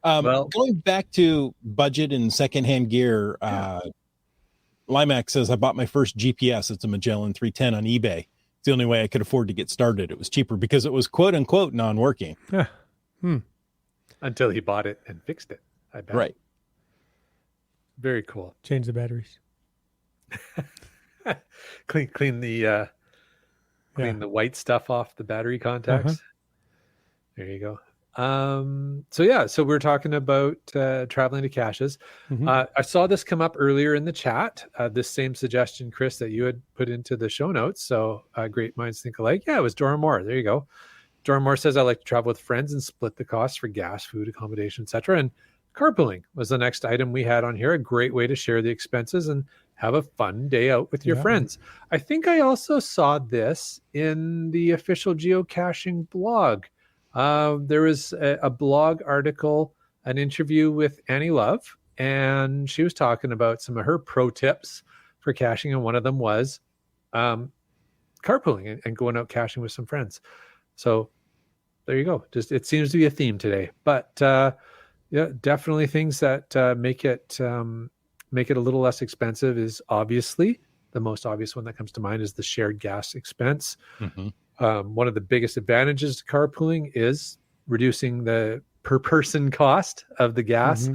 Going back to budget and secondhand gear, Limax says, I bought my first GPS. It's a Magellan 310 on eBay. It's the only way I could afford to get started. It was cheaper because it was quote unquote non-working. Until he bought it and fixed it, I bet. Right. Very cool. Change the batteries. Clean the the white stuff off the battery contacts. There you go. So we're talking about traveling to caches. I saw this come up earlier in the chat, this same suggestion, Chris, that you had put into the show notes. So great minds think alike. Yeah, it was Dora Moore. There you go. Dora Moore says, I like to travel with friends and split the costs for gas, food, accommodation, etc. And carpooling was the next item we had on here. A great way to share the expenses and have a fun day out with your friends. I think I also saw this in the official geocaching blog. There was a blog article, an interview with Annie Love, and she was talking about some of her pro tips for caching, and one of them was carpooling and going out caching with some friends. So there you go. Just, it seems to be a theme today, but definitely things that make it a little less expensive is obviously the most obvious one that comes to mind is the shared gas expense. One of the biggest advantages to carpooling is reducing the per person cost of the gas.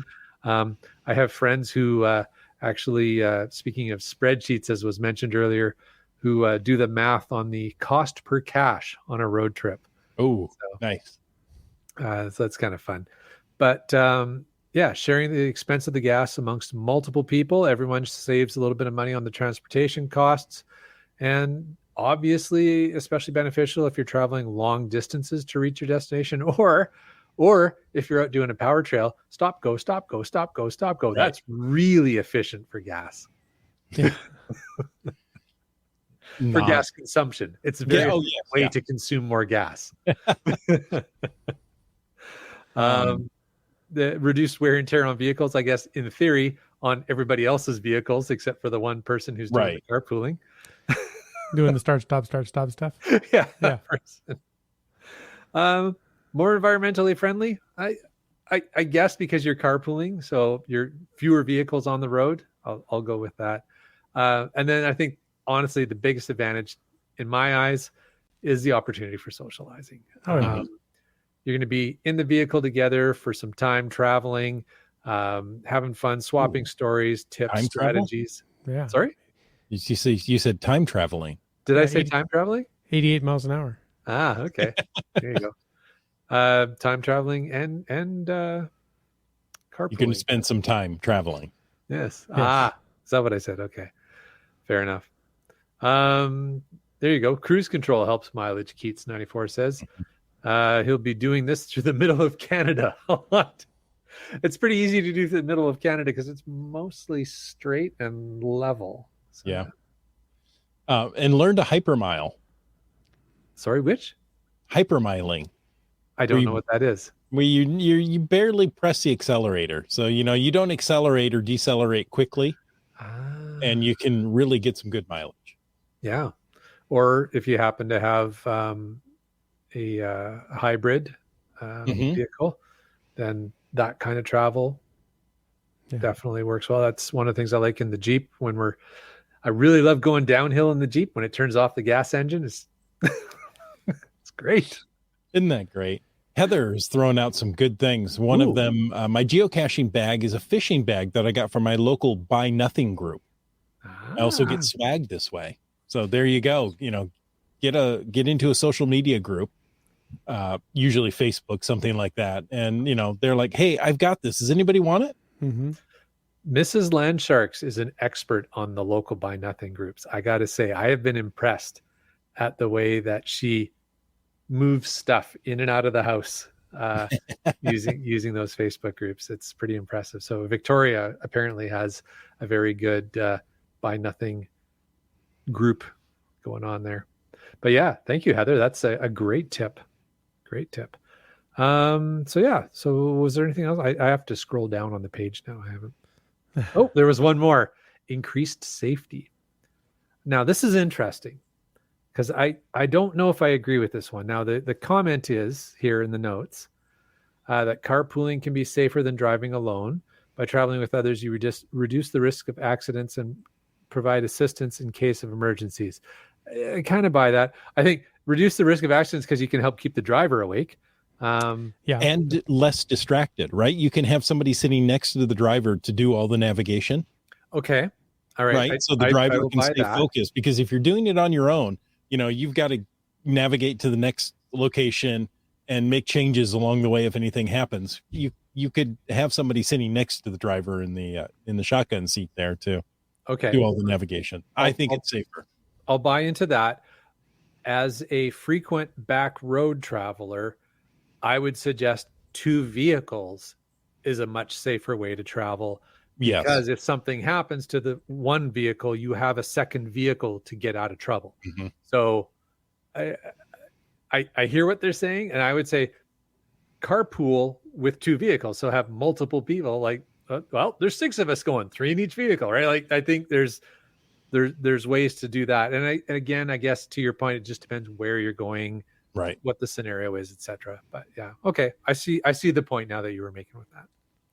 I have friends who actually, speaking of spreadsheets, as was mentioned earlier, who do the math on the cost per cache on a road trip. Oh, So, nice. so that's kind of fun. But yeah, sharing the expense of the gas amongst multiple people, everyone saves a little bit of money on the transportation costs. And obviously, especially beneficial if you're traveling long distances to reach your destination, or if you're out doing a power trail, stop, go, stop, go, stop, go, stop, go. Right. That's really efficient for gas. Yeah. For gas consumption. It's a very efficient way to consume more gas. The reduced wear and tear on vehicles, I guess, in theory, on everybody else's vehicles, except for the one person who's doing the carpooling. Doing the start, stop stuff. Yeah. Person. More environmentally friendly, I guess, because you're carpooling, so you're fewer vehicles on the road. I'll go with that. And then I think, honestly, the biggest advantage in my eyes is the opportunity for socializing. You're going to be in the vehicle together for some time, traveling, having fun, swapping stories, tips, time strategies. Yeah. Sorry? You said time traveling. Did I say time traveling? 88 miles an hour. Ah, okay. There you go. Time traveling and carpooling. You're going to spend some time traveling. Yes. Is that what I said? Okay. Fair enough. There you go. Cruise control helps mileage, Keats94 says. He'll be doing this through the middle of Canada a lot. It's pretty easy to do through the middle of Canada because it's mostly straight and level. So. Yeah. And learn to hypermile. Sorry, which? Hypermiling. I don't know what that is. Where you barely press the accelerator. So, you don't accelerate or decelerate quickly. And you can really get some good mileage. Yeah. Or if you happen to have a hybrid vehicle, then that kind of travel definitely works well. That's one of the things I like in the Jeep I really love going downhill in the Jeep when it turns off the gas engine. It's great. Isn't that great? Heather has thrown out some good things. One of them, my geocaching bag is a fishing bag that I got from my local Buy Nothing group. I also get swag this way. So there you go. Get into a social media group, usually Facebook, something like that. And, they're like, hey, I've got this. Does anybody want it? Mm-hmm. Mrs. Landsharks is an expert on the local Buy Nothing groups. I got to say, I have been impressed at the way that she moves stuff in and out of the house using those Facebook groups. It's pretty impressive. So Victoria apparently has a very good Buy Nothing group going on there. But yeah, thank you, Heather. That's a great tip. Great tip. So was there anything else? I have to scroll down on the page now. I haven't. Oh, there was one more. Increased safety. Now, this is interesting because I don't know if I agree with this one. Now, the comment is here in the notes that carpooling can be safer than driving alone. By traveling with others, you reduce the risk of accidents and provide assistance in case of emergencies. I kind of buy that. I think reduce the risk of accidents because you can help keep the driver awake. And less distracted, right? You can have somebody sitting next to the driver to do all the navigation. Okay. All right. So the driver can stay focused, because if you're doing it on your own, you've got to navigate to the next location and make changes along the way. If anything happens, you could have somebody sitting next to the driver in the shotgun seat there to do all the navigation. I think it's safer. I'll buy into that. As a frequent back road traveler, I would suggest 2 vehicles is a much safer way to travel. Yes. Because if something happens to the one vehicle, you have a second vehicle to get out of trouble. Mm-hmm. So I hear what they're saying, and I would say carpool with 2 vehicles. So have multiple people, like, there's 6 of us going, 3 in each vehicle, right? Like, I think there's ways to do that. And again, I guess to your point, it just depends where you're going, right? What the scenario is, etc. But yeah, okay. I see the point now that you were making with that.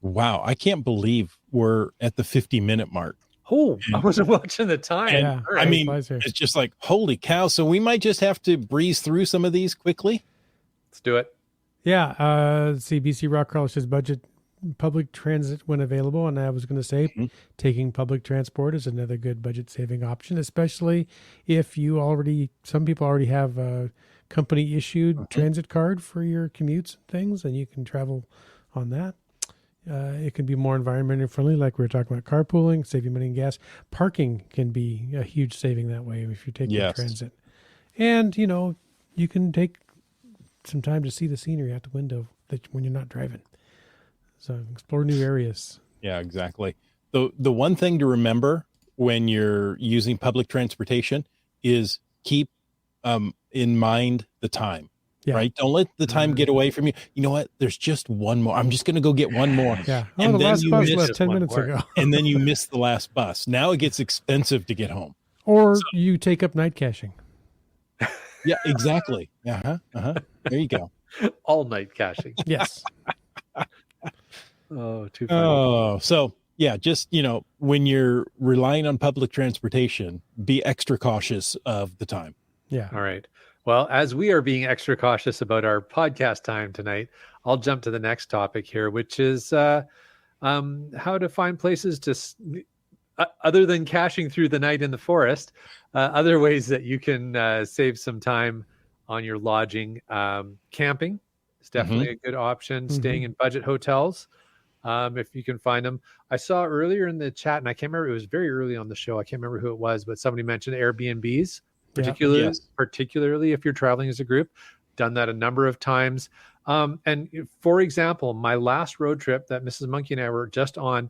Wow, I can't believe we're at the 50-minute mark. Oh, I wasn't watching the time. And, right. I mean, it's just like, holy cow. So we might just have to breeze through some of these quickly. Let's do it. Yeah. CBC Rock Crawler says budget public transit when available. And I was going to say, Mhm. taking public transport is another good budget saving option, especially if some people already have a company issued Mhm. transit card for your commutes and things, and you can travel on that. It can be more environmentally friendly, like we were talking about carpooling, saving money and gas. Parking can be a huge saving that way if you're taking Yes. transit. And, you can take some time to see the scenery out the window when you're not driving. So explore new areas. Yeah, exactly. The one thing to remember when you're using public transportation is keep in mind the time. Yeah. Right? Don't let the time get away from you. You know what? There's just one more. I'm just going to go get one more. Yeah. Oh, And the then last you bus miss left just 10 one minutes more. ago. and then you miss the last bus. Now it gets expensive to get home. Or you take up night caching. Yeah, exactly. There you go. All night caching. Yes. Oh, too funny. Oh, so yeah, just, when you're relying on public transportation, be extra cautious of the time. Yeah. All right. Well, as we are being extra cautious about our podcast time tonight, I'll jump to the next topic here, which is how to find places to, other than caching through the night in the forest, other ways that you can save some time on your lodging. Camping is definitely a good option. Staying in budget hotels, if you can find them. I saw earlier in the chat, and I can't remember, it was very early on the show. I can't remember who it was, but somebody mentioned Airbnbs. Particularly if you're traveling as a group. Done that a number of times. And for example, my last road trip that Mrs. Monkey and I were just on,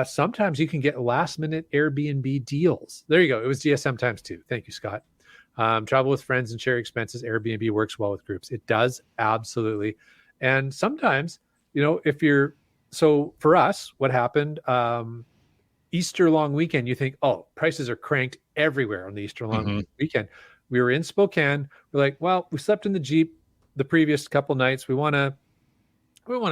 sometimes you can get last minute Airbnb deals. There you go. It was GSM times 2. Thank you, Scott. Travel with friends and share expenses. Airbnb works well with groups. It does, absolutely. And sometimes, so for us, what happened, Easter long weekend, you think, oh, prices are cranked everywhere on the Easter long weekend. We were in Spokane. We're like, well, we slept in the Jeep the previous couple nights. We want a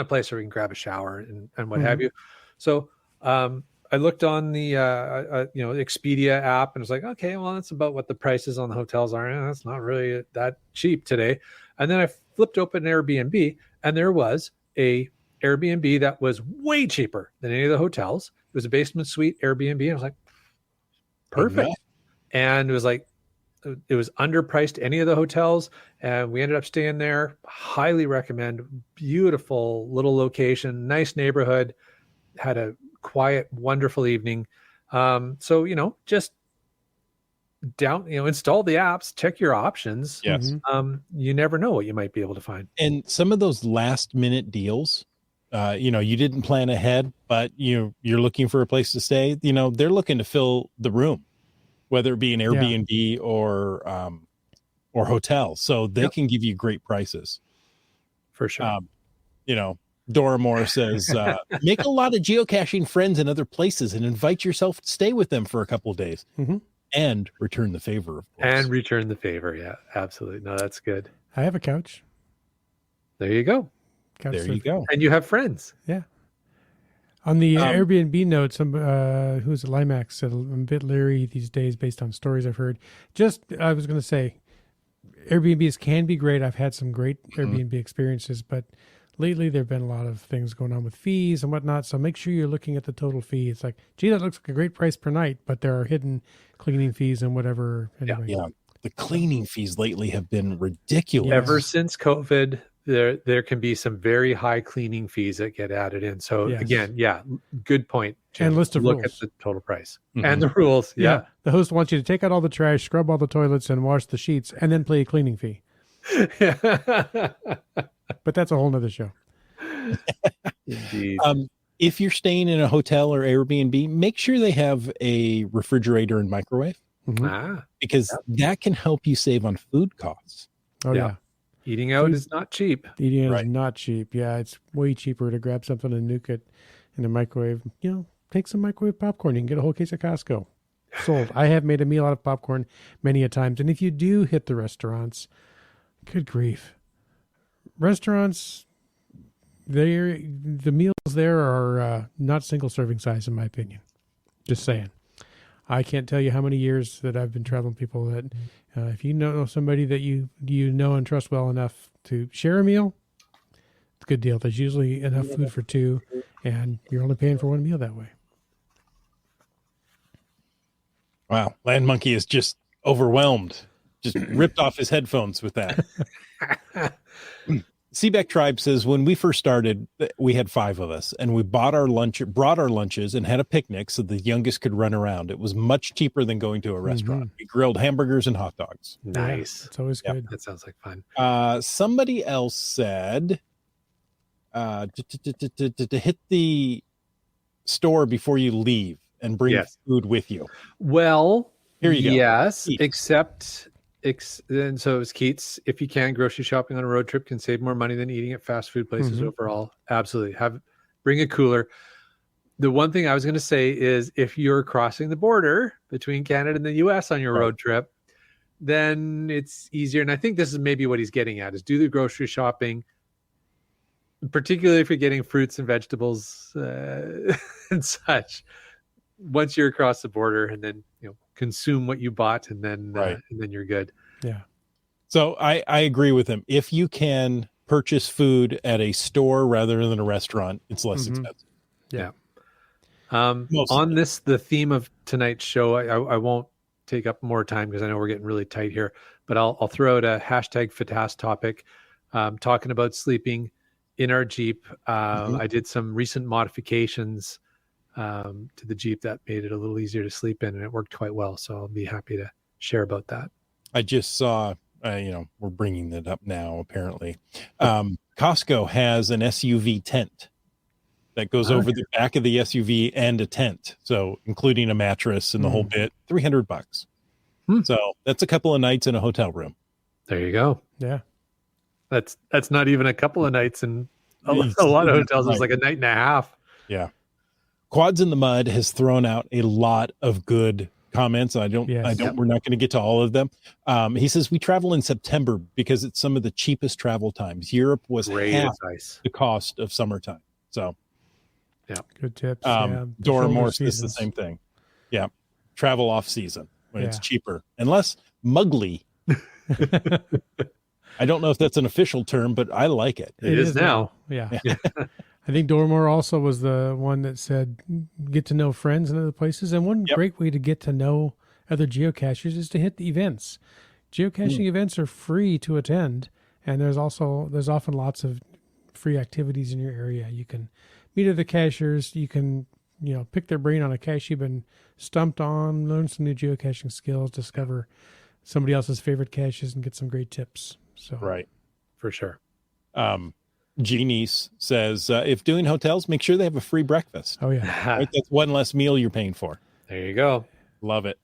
place where we can grab a shower and what have you. So I looked on the Expedia app and was like, okay, well, that's about what the prices on the hotels are. And that's not really that cheap today. And then I flipped open Airbnb, and there was a Airbnb that was way cheaper than any of the hotels. It was a basement suite Airbnb. And I was like, perfect. And it was like, it was underpriced any of the hotels. And we ended up staying there. Highly recommend. Beautiful little location, nice neighborhood, had a quiet, wonderful evening. So, just install the apps, check your options. Yes. You never know what you might be able to find. And some of those last minute deals, you didn't plan ahead, but you're looking for a place to stay. They're looking to fill the room, whether it be an Airbnb or hotel. So they can give you great prices. For sure. Dora Moore says, make a lot of geocaching friends in other places and invite yourself to stay with them for a couple of days and return the favor, of course. And return the favor. Yeah, absolutely. No, that's good. I have a couch. There you go. There you go. And you have friends. Yeah. On the Airbnb note, some who's at Limax said, I'm a bit leery these days based on stories I've heard. I was going to say, Airbnbs can be great. I've had some great Airbnb experiences, but lately there have been a lot of things going on with fees and whatnot. So make sure you're looking at the total fee. It's like, gee, that looks like a great price per night, but there are hidden cleaning fees and whatever. Anyway. Yeah. The cleaning fees lately have been ridiculous. Ever since COVID, there can be some very high cleaning fees that get added in. So again, good point, Jim. And list of Look rules. at the total price and the rules. Yeah. The host wants you to take out all the trash, scrub all the toilets, and wash the sheets, and then pay a cleaning fee. But that's a whole nother show. Indeed. If you're staying in a hotel or Airbnb, make sure they have a refrigerator and microwave because that can help you save on food costs. Oh, yeah. Eating out is not cheap. Eating out is not cheap. Yeah, it's way cheaper to grab something and nuke it in a microwave. Take some microwave popcorn. You can get a whole case at Costco. Sold. I have made a meal out of popcorn many a times. And if you do hit the restaurants, good grief. Restaurants, the meals there are not single serving size, in my opinion. Just saying. I can't tell you how many years that I've been traveling people that if you know somebody that you know and trust well enough to share a meal, a good deal. There's usually enough food for two, and you're only paying for one meal that way. Wow. Land Monkey is just overwhelmed. Just ripped off his headphones with that. Seabeck Tribe says, when we first started, we had 5 of us, and we brought our lunches and had a picnic so the youngest could run around. It was much cheaper than going to a restaurant. We grilled hamburgers and hot dogs. Nice. Yeah, it's always good. That sounds like fun. Somebody else said to hit the store before you leave and bring food with you. Well, here you go. Yes, except and so it's Keats. If you can, grocery shopping on a road trip can save more money than eating at fast food places overall. Absolutely. Bring a cooler. The one thing I was going to say is if you're crossing the border between Canada and the US on your road trip, then it's easier. And I think this is maybe what he's getting at, is do the grocery shopping, particularly if you're getting fruits and vegetables and such, once you're across the border, and then, consume what you bought, and then you're good. Yeah. So I agree with him. If you can purchase food at a store rather than a restaurant, it's less expensive. Yeah. On this, the theme of tonight's show, I won't take up more time because I know we're getting really tight here, but I'll throw out a hashtag FATAS topic, talking about sleeping in our Jeep. I did some recent modifications to the Jeep that made it a little easier to sleep in, and it worked quite well. So I'll be happy to share about that. I just saw, we're bringing that up now, apparently. Costco has an SUV tent that goes over the back of the SUV and a tent. So including a mattress and the whole bit, $300. So that's a couple of nights in a hotel room. There you go. Yeah. That's not even a couple of nights in a lot of hotels. It's like a night and a half. Yeah. Quads in the Mud has thrown out a lot of good comments. We're not going to get to all of them. He says, we travel in September because it's some of the cheapest travel times. Europe was half the cost of summertime. So good tips. Dora Morse is the same thing. Yeah. Travel off season when it's cheaper and less mugly. I don't know if that's an official term, but I like it. It is now. Yeah. I think Dormore also was the one that said, get to know friends in other places. And one great way to get to know other geocachers is to hit the events. Geocaching events are free to attend. And there's often lots of free activities in your area. You can meet other cachers. You can, pick their brain on a cache you've been stumped on, learn some new geocaching skills, discover somebody else's favorite caches, and get some great tips. So for sure. Genice says, if doing hotels, make sure they have a free breakfast. Oh, yeah. Right? That's one less meal you're paying for. There you go. Love it.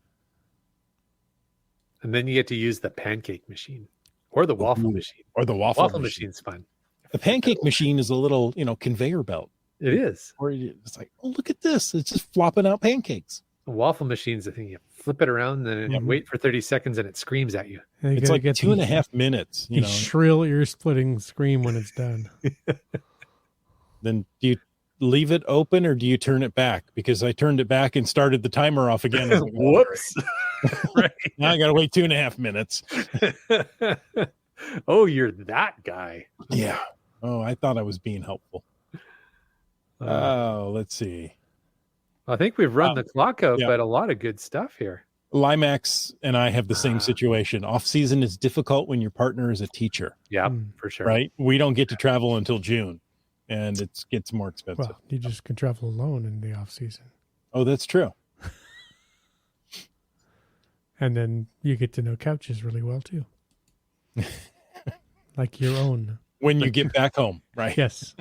And then you get to use the pancake machine or the waffle machine. Or the waffle machine's fun. The pancake machine is a little, conveyor belt. It is. Or it's like, oh, look at this. It's just flopping out pancakes. The waffle machine's the thing. You flip it around and then wait for 30 seconds and it screams at you. It's like 2.5 minutes. Shrill ear-splitting scream when it's done. Then do you leave it open or do you turn it back? Because I turned it back and started the timer off again. Whoops. Right. Now I got to wait 2.5 minutes. Oh, you're that guy. Yeah. Oh, I thought I was being helpful. Let's see. I think we've run the clock out, but a lot of good stuff here. Limax and I have the same situation. Off season is difficult when your partner is a teacher. Yeah, for sure. Right? We don't get to travel until June, and it gets more expensive. Well, you just can travel alone in the off season. Oh, that's true. And then you get to know couches really well too. Like your own. When you get back home, right? Yes.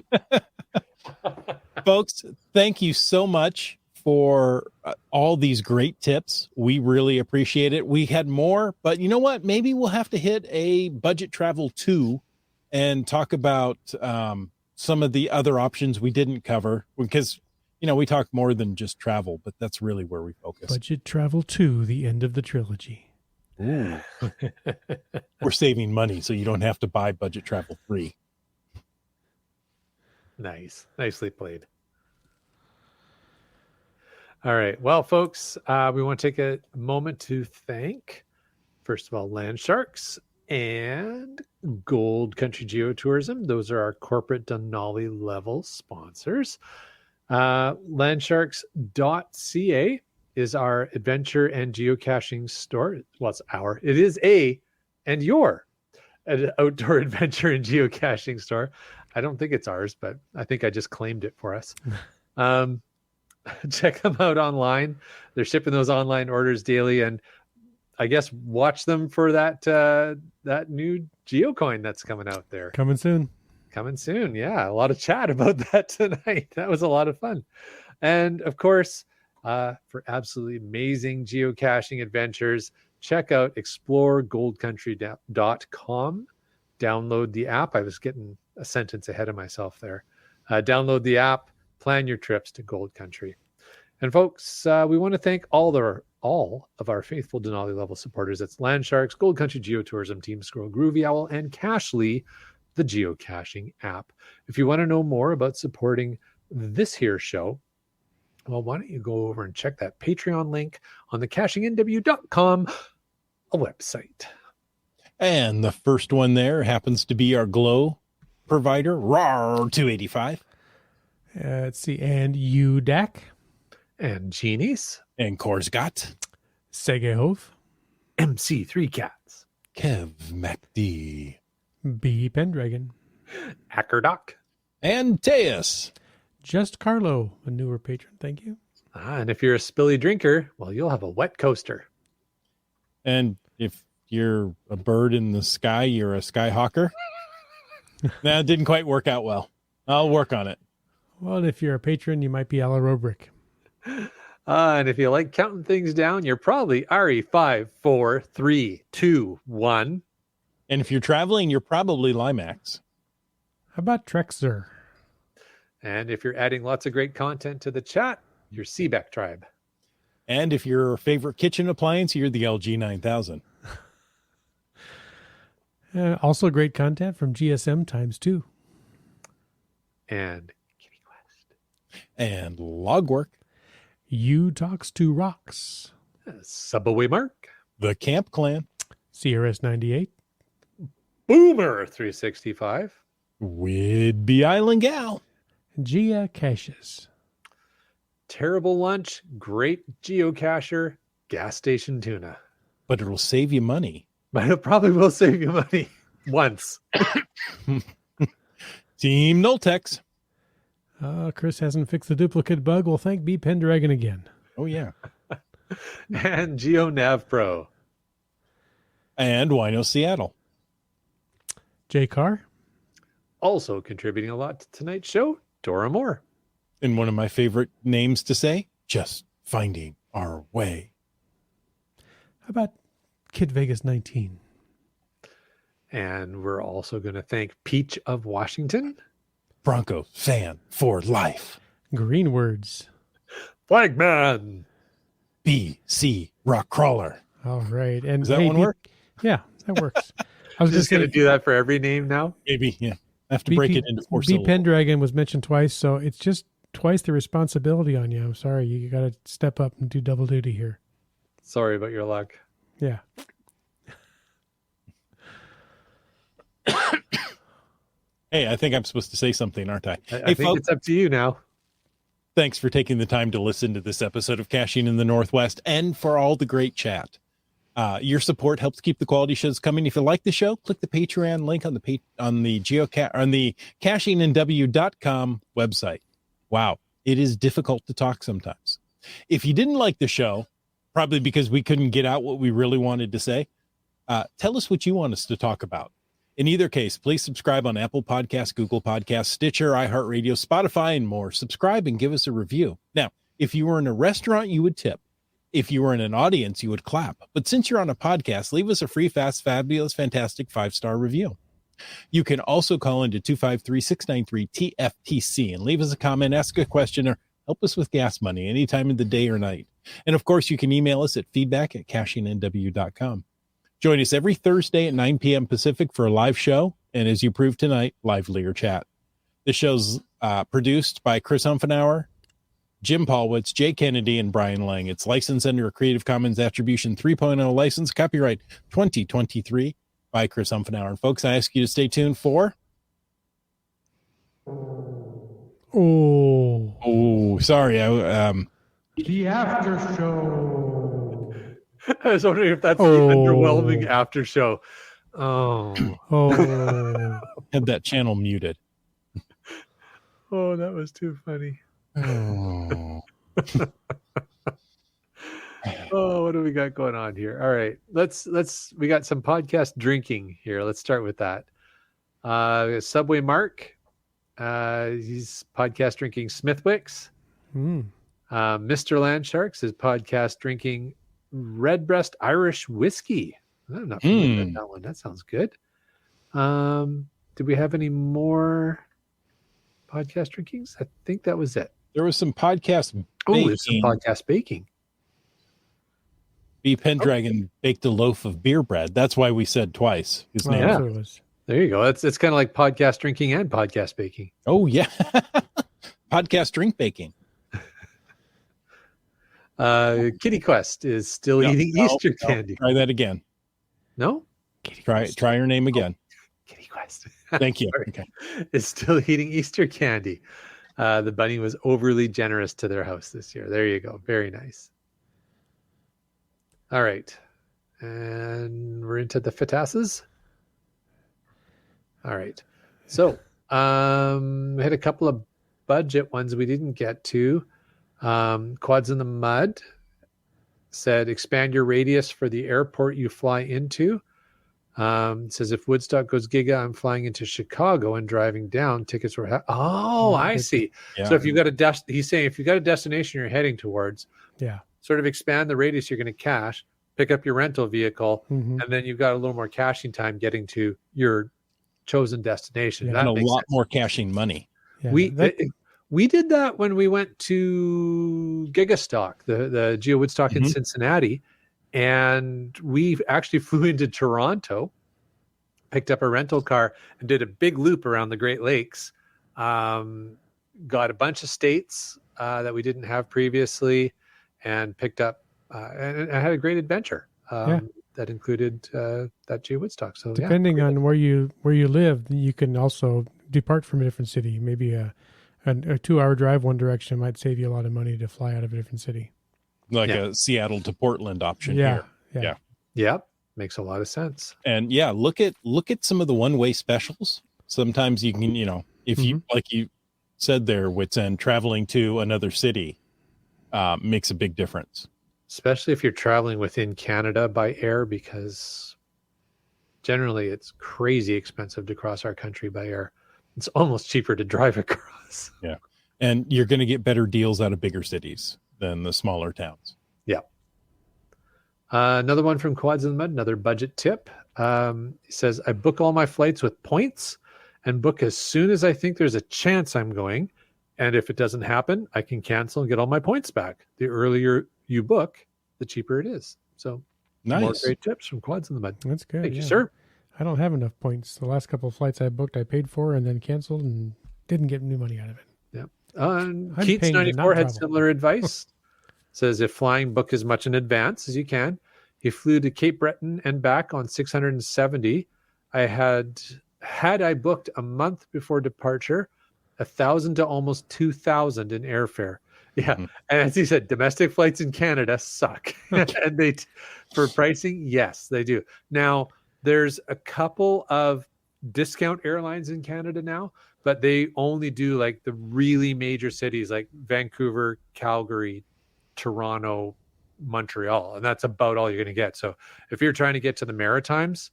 Folks, thank you so much for all these great tips. We really appreciate it. We had more, but you know what? Maybe we'll have to hit a budget travel 2 and talk about some of the other options we didn't cover because, we talk more than just travel, but that's really where we focus. Budget travel 2, the end of the trilogy. Ooh. We're saving money so you don't have to buy budget travel 3. Nice. Nicely played. All right. Well, folks, we want to take a moment to thank, first of all, Land Sharks and Gold Country Geotourism. Those are our corporate Denali level sponsors. Landsharks.ca is our adventure and geocaching store. Well, it is your outdoor adventure and geocaching store. I don't think it's ours, but I think I just claimed it for us. Check them out online. They're shipping those online orders daily, and I guess watch them for that new geocoin that's coming out there. Coming soon. Yeah, a lot of chat about that tonight. That was a lot of fun. And of course, for absolutely amazing geocaching adventures, check out exploregoldcountry.com. Download the app. I was getting a sentence ahead of myself there. Download the app, plan your trips to Gold Country. And folks, we want to thank all of our faithful Denali level supporters. That's Landsharks, Gold Country Geotourism, Team Squirrel, Groovy Owl, and Cashly, the geocaching app. If you want to know more about supporting this here show, well, why don't you go over and check that Patreon link on the cachingnw.com website. And the first one there happens to be our glow provider, RAR 285. Let's see. And UDAC. And Genies. And Korsgat. Segehov. MC3 Cats. Kev MacD. B. Pendragon. Ackerdoc. And Teus. Just Carlo, a newer patron. Thank you. And if you're a spilly drinker, well, you'll have a wet coaster. And if you're a bird in the sky, you're a skyhawker. That didn't quite work out well. I'll work on it. Well, if you're a patron, you might be allorubric. And if you like counting things down, you're probably RE5, 4, 3, 2, 1. And if you're traveling, you're probably Limax. How about Trexer? And if you're adding lots of great content to the chat, you're Seabeck Tribe. And if your favorite kitchen appliance, you're the LG 9000. Also great content from GSM times 2. And Kitty Quest. And Logwork. You Talks to Rocks. Subway Mark. The Camp Clan. CRS 98. Boomer 365. Whidbey Island Gal. Geocaches. Terrible lunch, great geocacher, gas station tuna. But it'll save you money. But it probably will save you money once. Team Noltex. Chris hasn't fixed the duplicate bug. Well, thank B. Pendragon again. Oh, yeah. And GeoNav Pro. And Wino Seattle. J. Carr. Also contributing a lot to tonight's show, Dora Moore. And one of my favorite names to say, Just Finding Our Way. How about Kid Vegas 19? And we're also going to thank Peach of Washington. Broncos fan for life. Green Words. Flagman. BC Rock Crawler. All right. And Does that one work? Yeah, that works. I was Just going to do that for every name now? Maybe, yeah. I have to break it into 4 B. syllables. Pendragon was mentioned twice, so it's just twice the responsibility on you. I'm sorry. You got to step up and do double duty here. Sorry about your luck. Yeah. Hey, I think I'm supposed to say something, aren't I? I think folks, it's up to you now. thanks for taking the time to listen to this episode of Caching in the Northwest and for all the great chat. Your support helps keep the quality shows coming. If you like the show, click the Patreon link on the cachingndw.com website. Wow, it is difficult to talk sometimes. If you didn't like the show, probably because we couldn't get out what we really wanted to say, tell us what you want us to talk about. In either case, please subscribe on Apple Podcasts, Google Podcasts, Stitcher, iHeartRadio, Spotify, and more. Subscribe and give us a review. Now, if you were in a restaurant, you would tip. If you were in an audience, you would clap. But since you're on a podcast, leave us a free, fast, fabulous, fantastic 5-star review. You can also call into 253-693-TFTC and leave us a comment, ask a question, or help us with gas money any time of the day or night. And of course, you can email us at feedback@cachingnw.com. Join us every Thursday at 9 p.m. Pacific for a live show, and as you proved tonight, livelier chat. The show's produced by Chris Umfenauer, Jim Paulwitz, Jay Kennedy, and Brian Lang. It's licensed under a Creative Commons Attribution 3.0 license, copyright 2023 by by Chris Umfenauer. And folks, I ask you to stay tuned for. Oh, sorry. The after show. I was wondering if that's the underwhelming after show. Oh, Had that channel muted. oh, that was too funny. Oh. Oh, what do we got going on here? All right, we got some podcast drinking here. Let's start with that. Subway Mark, he's podcast drinking Smithwicks. Mr. Landsharks is podcast drinking Redbreast Irish whiskey. I'm not familiar with that one. That sounds good. Did we have any more podcast drinkings? I think that was it. There was some podcast baking. Oh, there's some podcast baking. B. Pendragon baked a loaf of beer bread. That's why we said twice. His name. Yeah. There you go. It's kind of like podcast drinking and podcast baking. Oh, yeah. Podcast drink baking. Kitty Quest is still eating Easter candy. Try that again. No? Try her name again. Kitty Quest. Thank you. Okay. Is still eating Easter candy. The bunny was overly generous to their house this year. There you go. Very nice. All right. And we're into the fitasses. All right. So we had a couple of budget ones we didn't get to. Quads in the Mud said expand your radius for the airport you fly into. It says if Woodstock goes giga, I'm flying into Chicago and driving down. Tickets were I see. Yeah. So if you got he's saying if you got a destination you're heading towards, sort of expand the radius you're going to cache, pick up your rental vehicle, and then you've got a little more caching time getting to your chosen destination. Yeah, and a lot more caching money. Yeah, we did that when we went to Gigastock, the Geo Woodstock in Cincinnati, and we actually flew into Toronto, picked up a rental car, and did a big loop around the Great Lakes. Got a bunch of states that we didn't have previously, and picked up and I had a great adventure that included that Geo Woodstock. So depending on where you live, you can also depart from a different city. Maybe a 2-hour drive one direction might save you a lot of money to fly out of a different city. Like a Seattle to Portland option here. Yeah. Makes a lot of sense. And look at some of the one-way specials. Sometimes you can, if you, like you said there, Wits End, traveling to another city makes a big difference. Especially if you're traveling within Canada by air, because generally it's crazy expensive to cross our country by air. It's almost cheaper to drive across. Yeah. And you're going to get better deals out of bigger cities than the smaller towns. Yeah. Another one from Quads in the Mud, another budget tip. He says, I book all my flights with points and book as soon as I think there's a chance I'm going. And if it doesn't happen, I can cancel and get all my points back. The earlier you book, the cheaper it is. So nice. More great tips from Quads in the Mud. That's good. Thank you, sir. I don't have enough points. The last couple of flights I booked, I paid for and then canceled and didn't get any money out of it. Yeah. Keats94 had similar advice. Says if flying, book as much in advance as you can. He flew to Cape Breton and back on 670. Had I booked a month before departure, 1,000 to almost 2,000 in airfare. Yeah. And as he said, domestic flights in Canada suck. And they, for pricing, yes, they do. Now, there's a couple of discount airlines in Canada now, but they only do like the really major cities like Vancouver, Calgary, Toronto, Montreal, and that's about all you're going to get. So if you're trying to get to the Maritimes,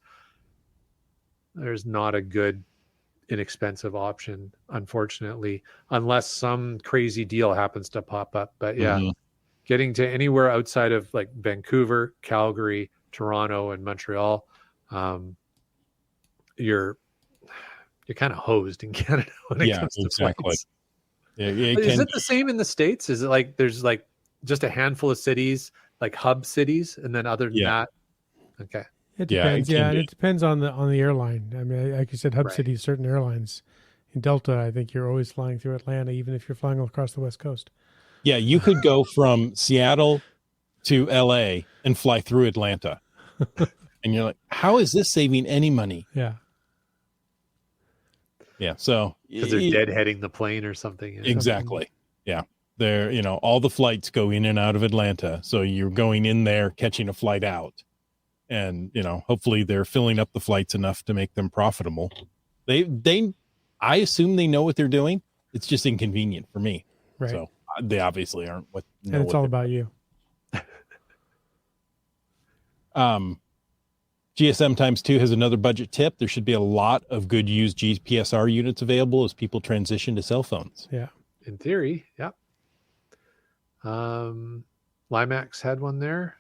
there's not a good inexpensive option, unfortunately, unless some crazy deal happens to pop up. But getting to anywhere outside of like Vancouver, Calgary, Toronto, and Montreal, you're kind of hosed in Canada when it comes to flights. Yeah, is it the same in the States? Is it like there's like just a handful of cities, like hub cities, and then other than that? Okay. It depends. It depends on the airline. I mean, like you said, hub cities, certain airlines. In Delta, I think you're always flying through Atlanta, even if you're flying across the West Coast. Yeah, you could go from Seattle to LA and fly through Atlanta And you're like, how is this saving any money? Yeah. Yeah. So Because they're deadheading the plane or something. Yeah. exactly. Yeah. They're, all the flights go in and out of Atlanta. So you're going in there, catching a flight out. And, hopefully they're filling up the flights enough to make them profitable. I assume they know what they're doing. It's just inconvenient for me. Right. So they obviously aren't. And it's all about you. GSM times 2 has another budget tip. There should be a lot of good used GPSR units available as people transition to cell phones. Yeah. In theory, yeah. Limax had one there.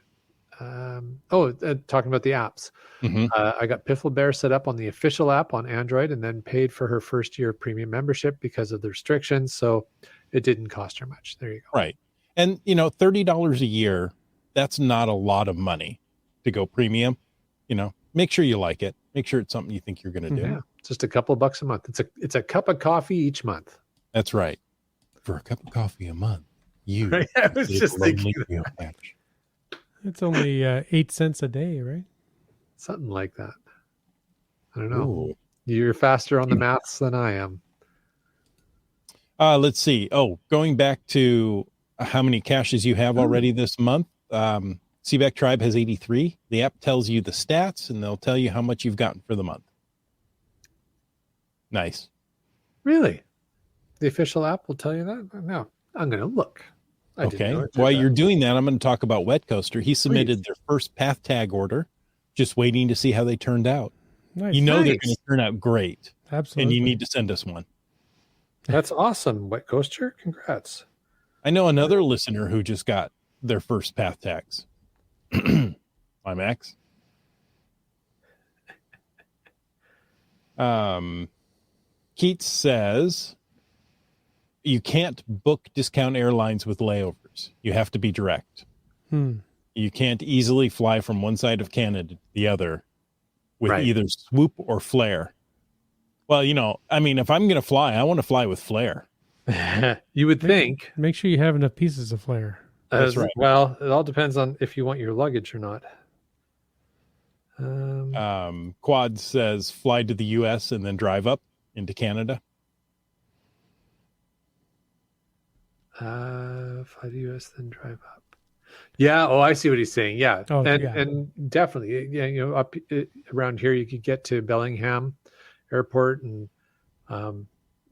Talking about the apps. Mm-hmm. I got Piffle Bear set up on the official app on Android and then paid for her first year of premium membership because of the restrictions. So it didn't cost her much. There you go. Right. And, $30 a year, that's not a lot of money to go premium. Make sure you like it. Make sure it's something you think you're going to do. Yeah. Just a couple of bucks a month. It's a cup of coffee each month. That's right. For a cup of coffee a month, you. Right? I was just thinking geocache. It's only 8 cents a day, right? Something like that. I don't know. Ooh. You're faster on the maths than I am. Let's see. Oh, going back to how many caches you have already this month. Seaback Tribe has 83. The app tells you the stats, and they'll tell you how much you've gotten for the month. Nice. Really? The official app will tell you that? No, I'm going to look. Okay. While you're doing that, I'm going to talk about Wet Coaster. He submitted their first path tag order, just waiting to see how they turned out. Nice. They're going to turn out great. Absolutely. And you need to send us one. That's awesome. Wet Coaster, congrats. I know another listener who just got their first path tags. My Max. Keats says you can't book discount airlines with layovers. You have to be direct. You can't easily fly from one side of Canada to the other with either swoop or flare. Well, if I'm going to fly, I want to fly with flare. You would think. Make sure you have enough pieces of flare. That's right. Well, it all depends on if you want your luggage or not. Quad says fly to the U.S. and then drive up into Canada. Fly to the U.S. then drive up. Yeah. Oh, I see what he's saying. Yeah. And definitely, yeah. Up around here, you could get to Bellingham Airport and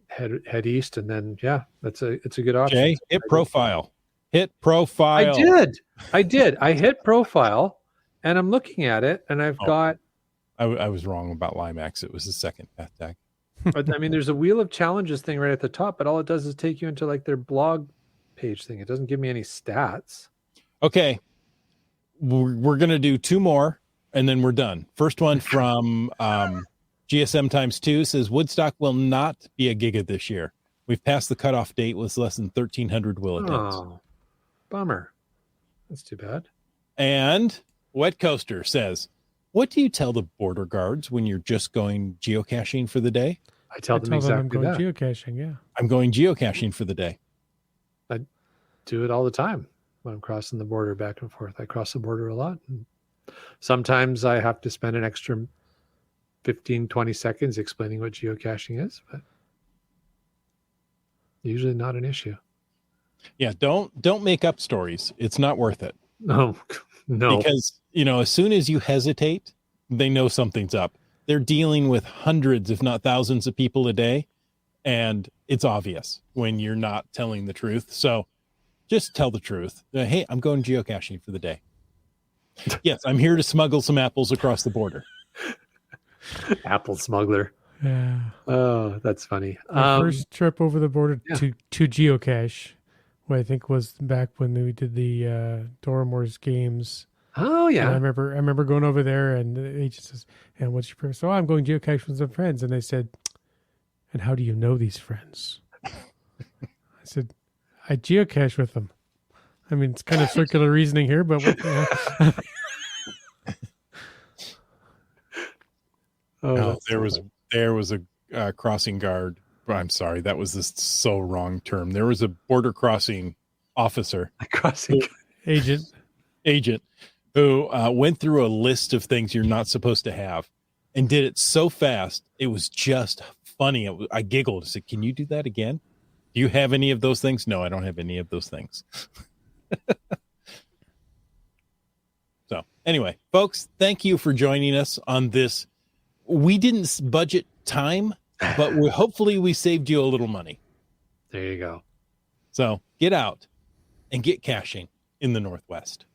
head east, and then it's a good option. Jay, hit profile. Hit profile. I did. I hit profile, and I'm looking at it, and I've got. I was wrong about Limax. It was the second path tag. But there's a wheel of challenges thing right at the top, but all it does is take you into like their blog page thing. It doesn't give me any stats. Okay. We're going to do 2 more and then we're done. First one from GSM times 2 says Woodstock will not be a giga this year. We've passed the cutoff date with less than 1,300 will attends. Oh, bummer. That's too bad. And Wet Coaster says, what do you tell the border guards when you're just going geocaching for the day? I tell them exactly I'm going that. geocaching, yeah. I'm going geocaching for the day. I do it all the time when I'm crossing the border back and forth. I cross the border a lot. And sometimes I have to spend an extra 15, 20 seconds explaining what geocaching is, but usually not an issue. Yeah, don't make up stories. It's not worth it. No. Because, as soon as you hesitate, they know something's up. They're dealing with hundreds, if not thousands of people a day. And it's obvious when you're not telling the truth. So just tell the truth. Hey, I'm going geocaching for the day. Yes, I'm here to smuggle some apples across the border. Apple smuggler. Yeah. Oh, that's funny. My first trip over the border to geocache, what I think was back when we did the Doramore's games. Oh yeah. And I remember going over there, and the agent says, "And what's your first?" "Oh, I'm going geocache with some friends." And they said, "And how do you know these friends?" I said, "I geocache with them." I mean, it's kind of circular reasoning here, but there was a crossing guard. I'm sorry, that was this so wrong term. There was a border crossing officer, crossing agent who went through a list of things you're not supposed to have and did it so fast. It was just funny. I giggled. I said, can you do that again? Do you have any of those things? No, I don't have any of those things. So anyway, folks, thank you for joining us on this. We didn't budget time, but hopefully we saved you a little money. There you go. So get out and get caching in the Northwest.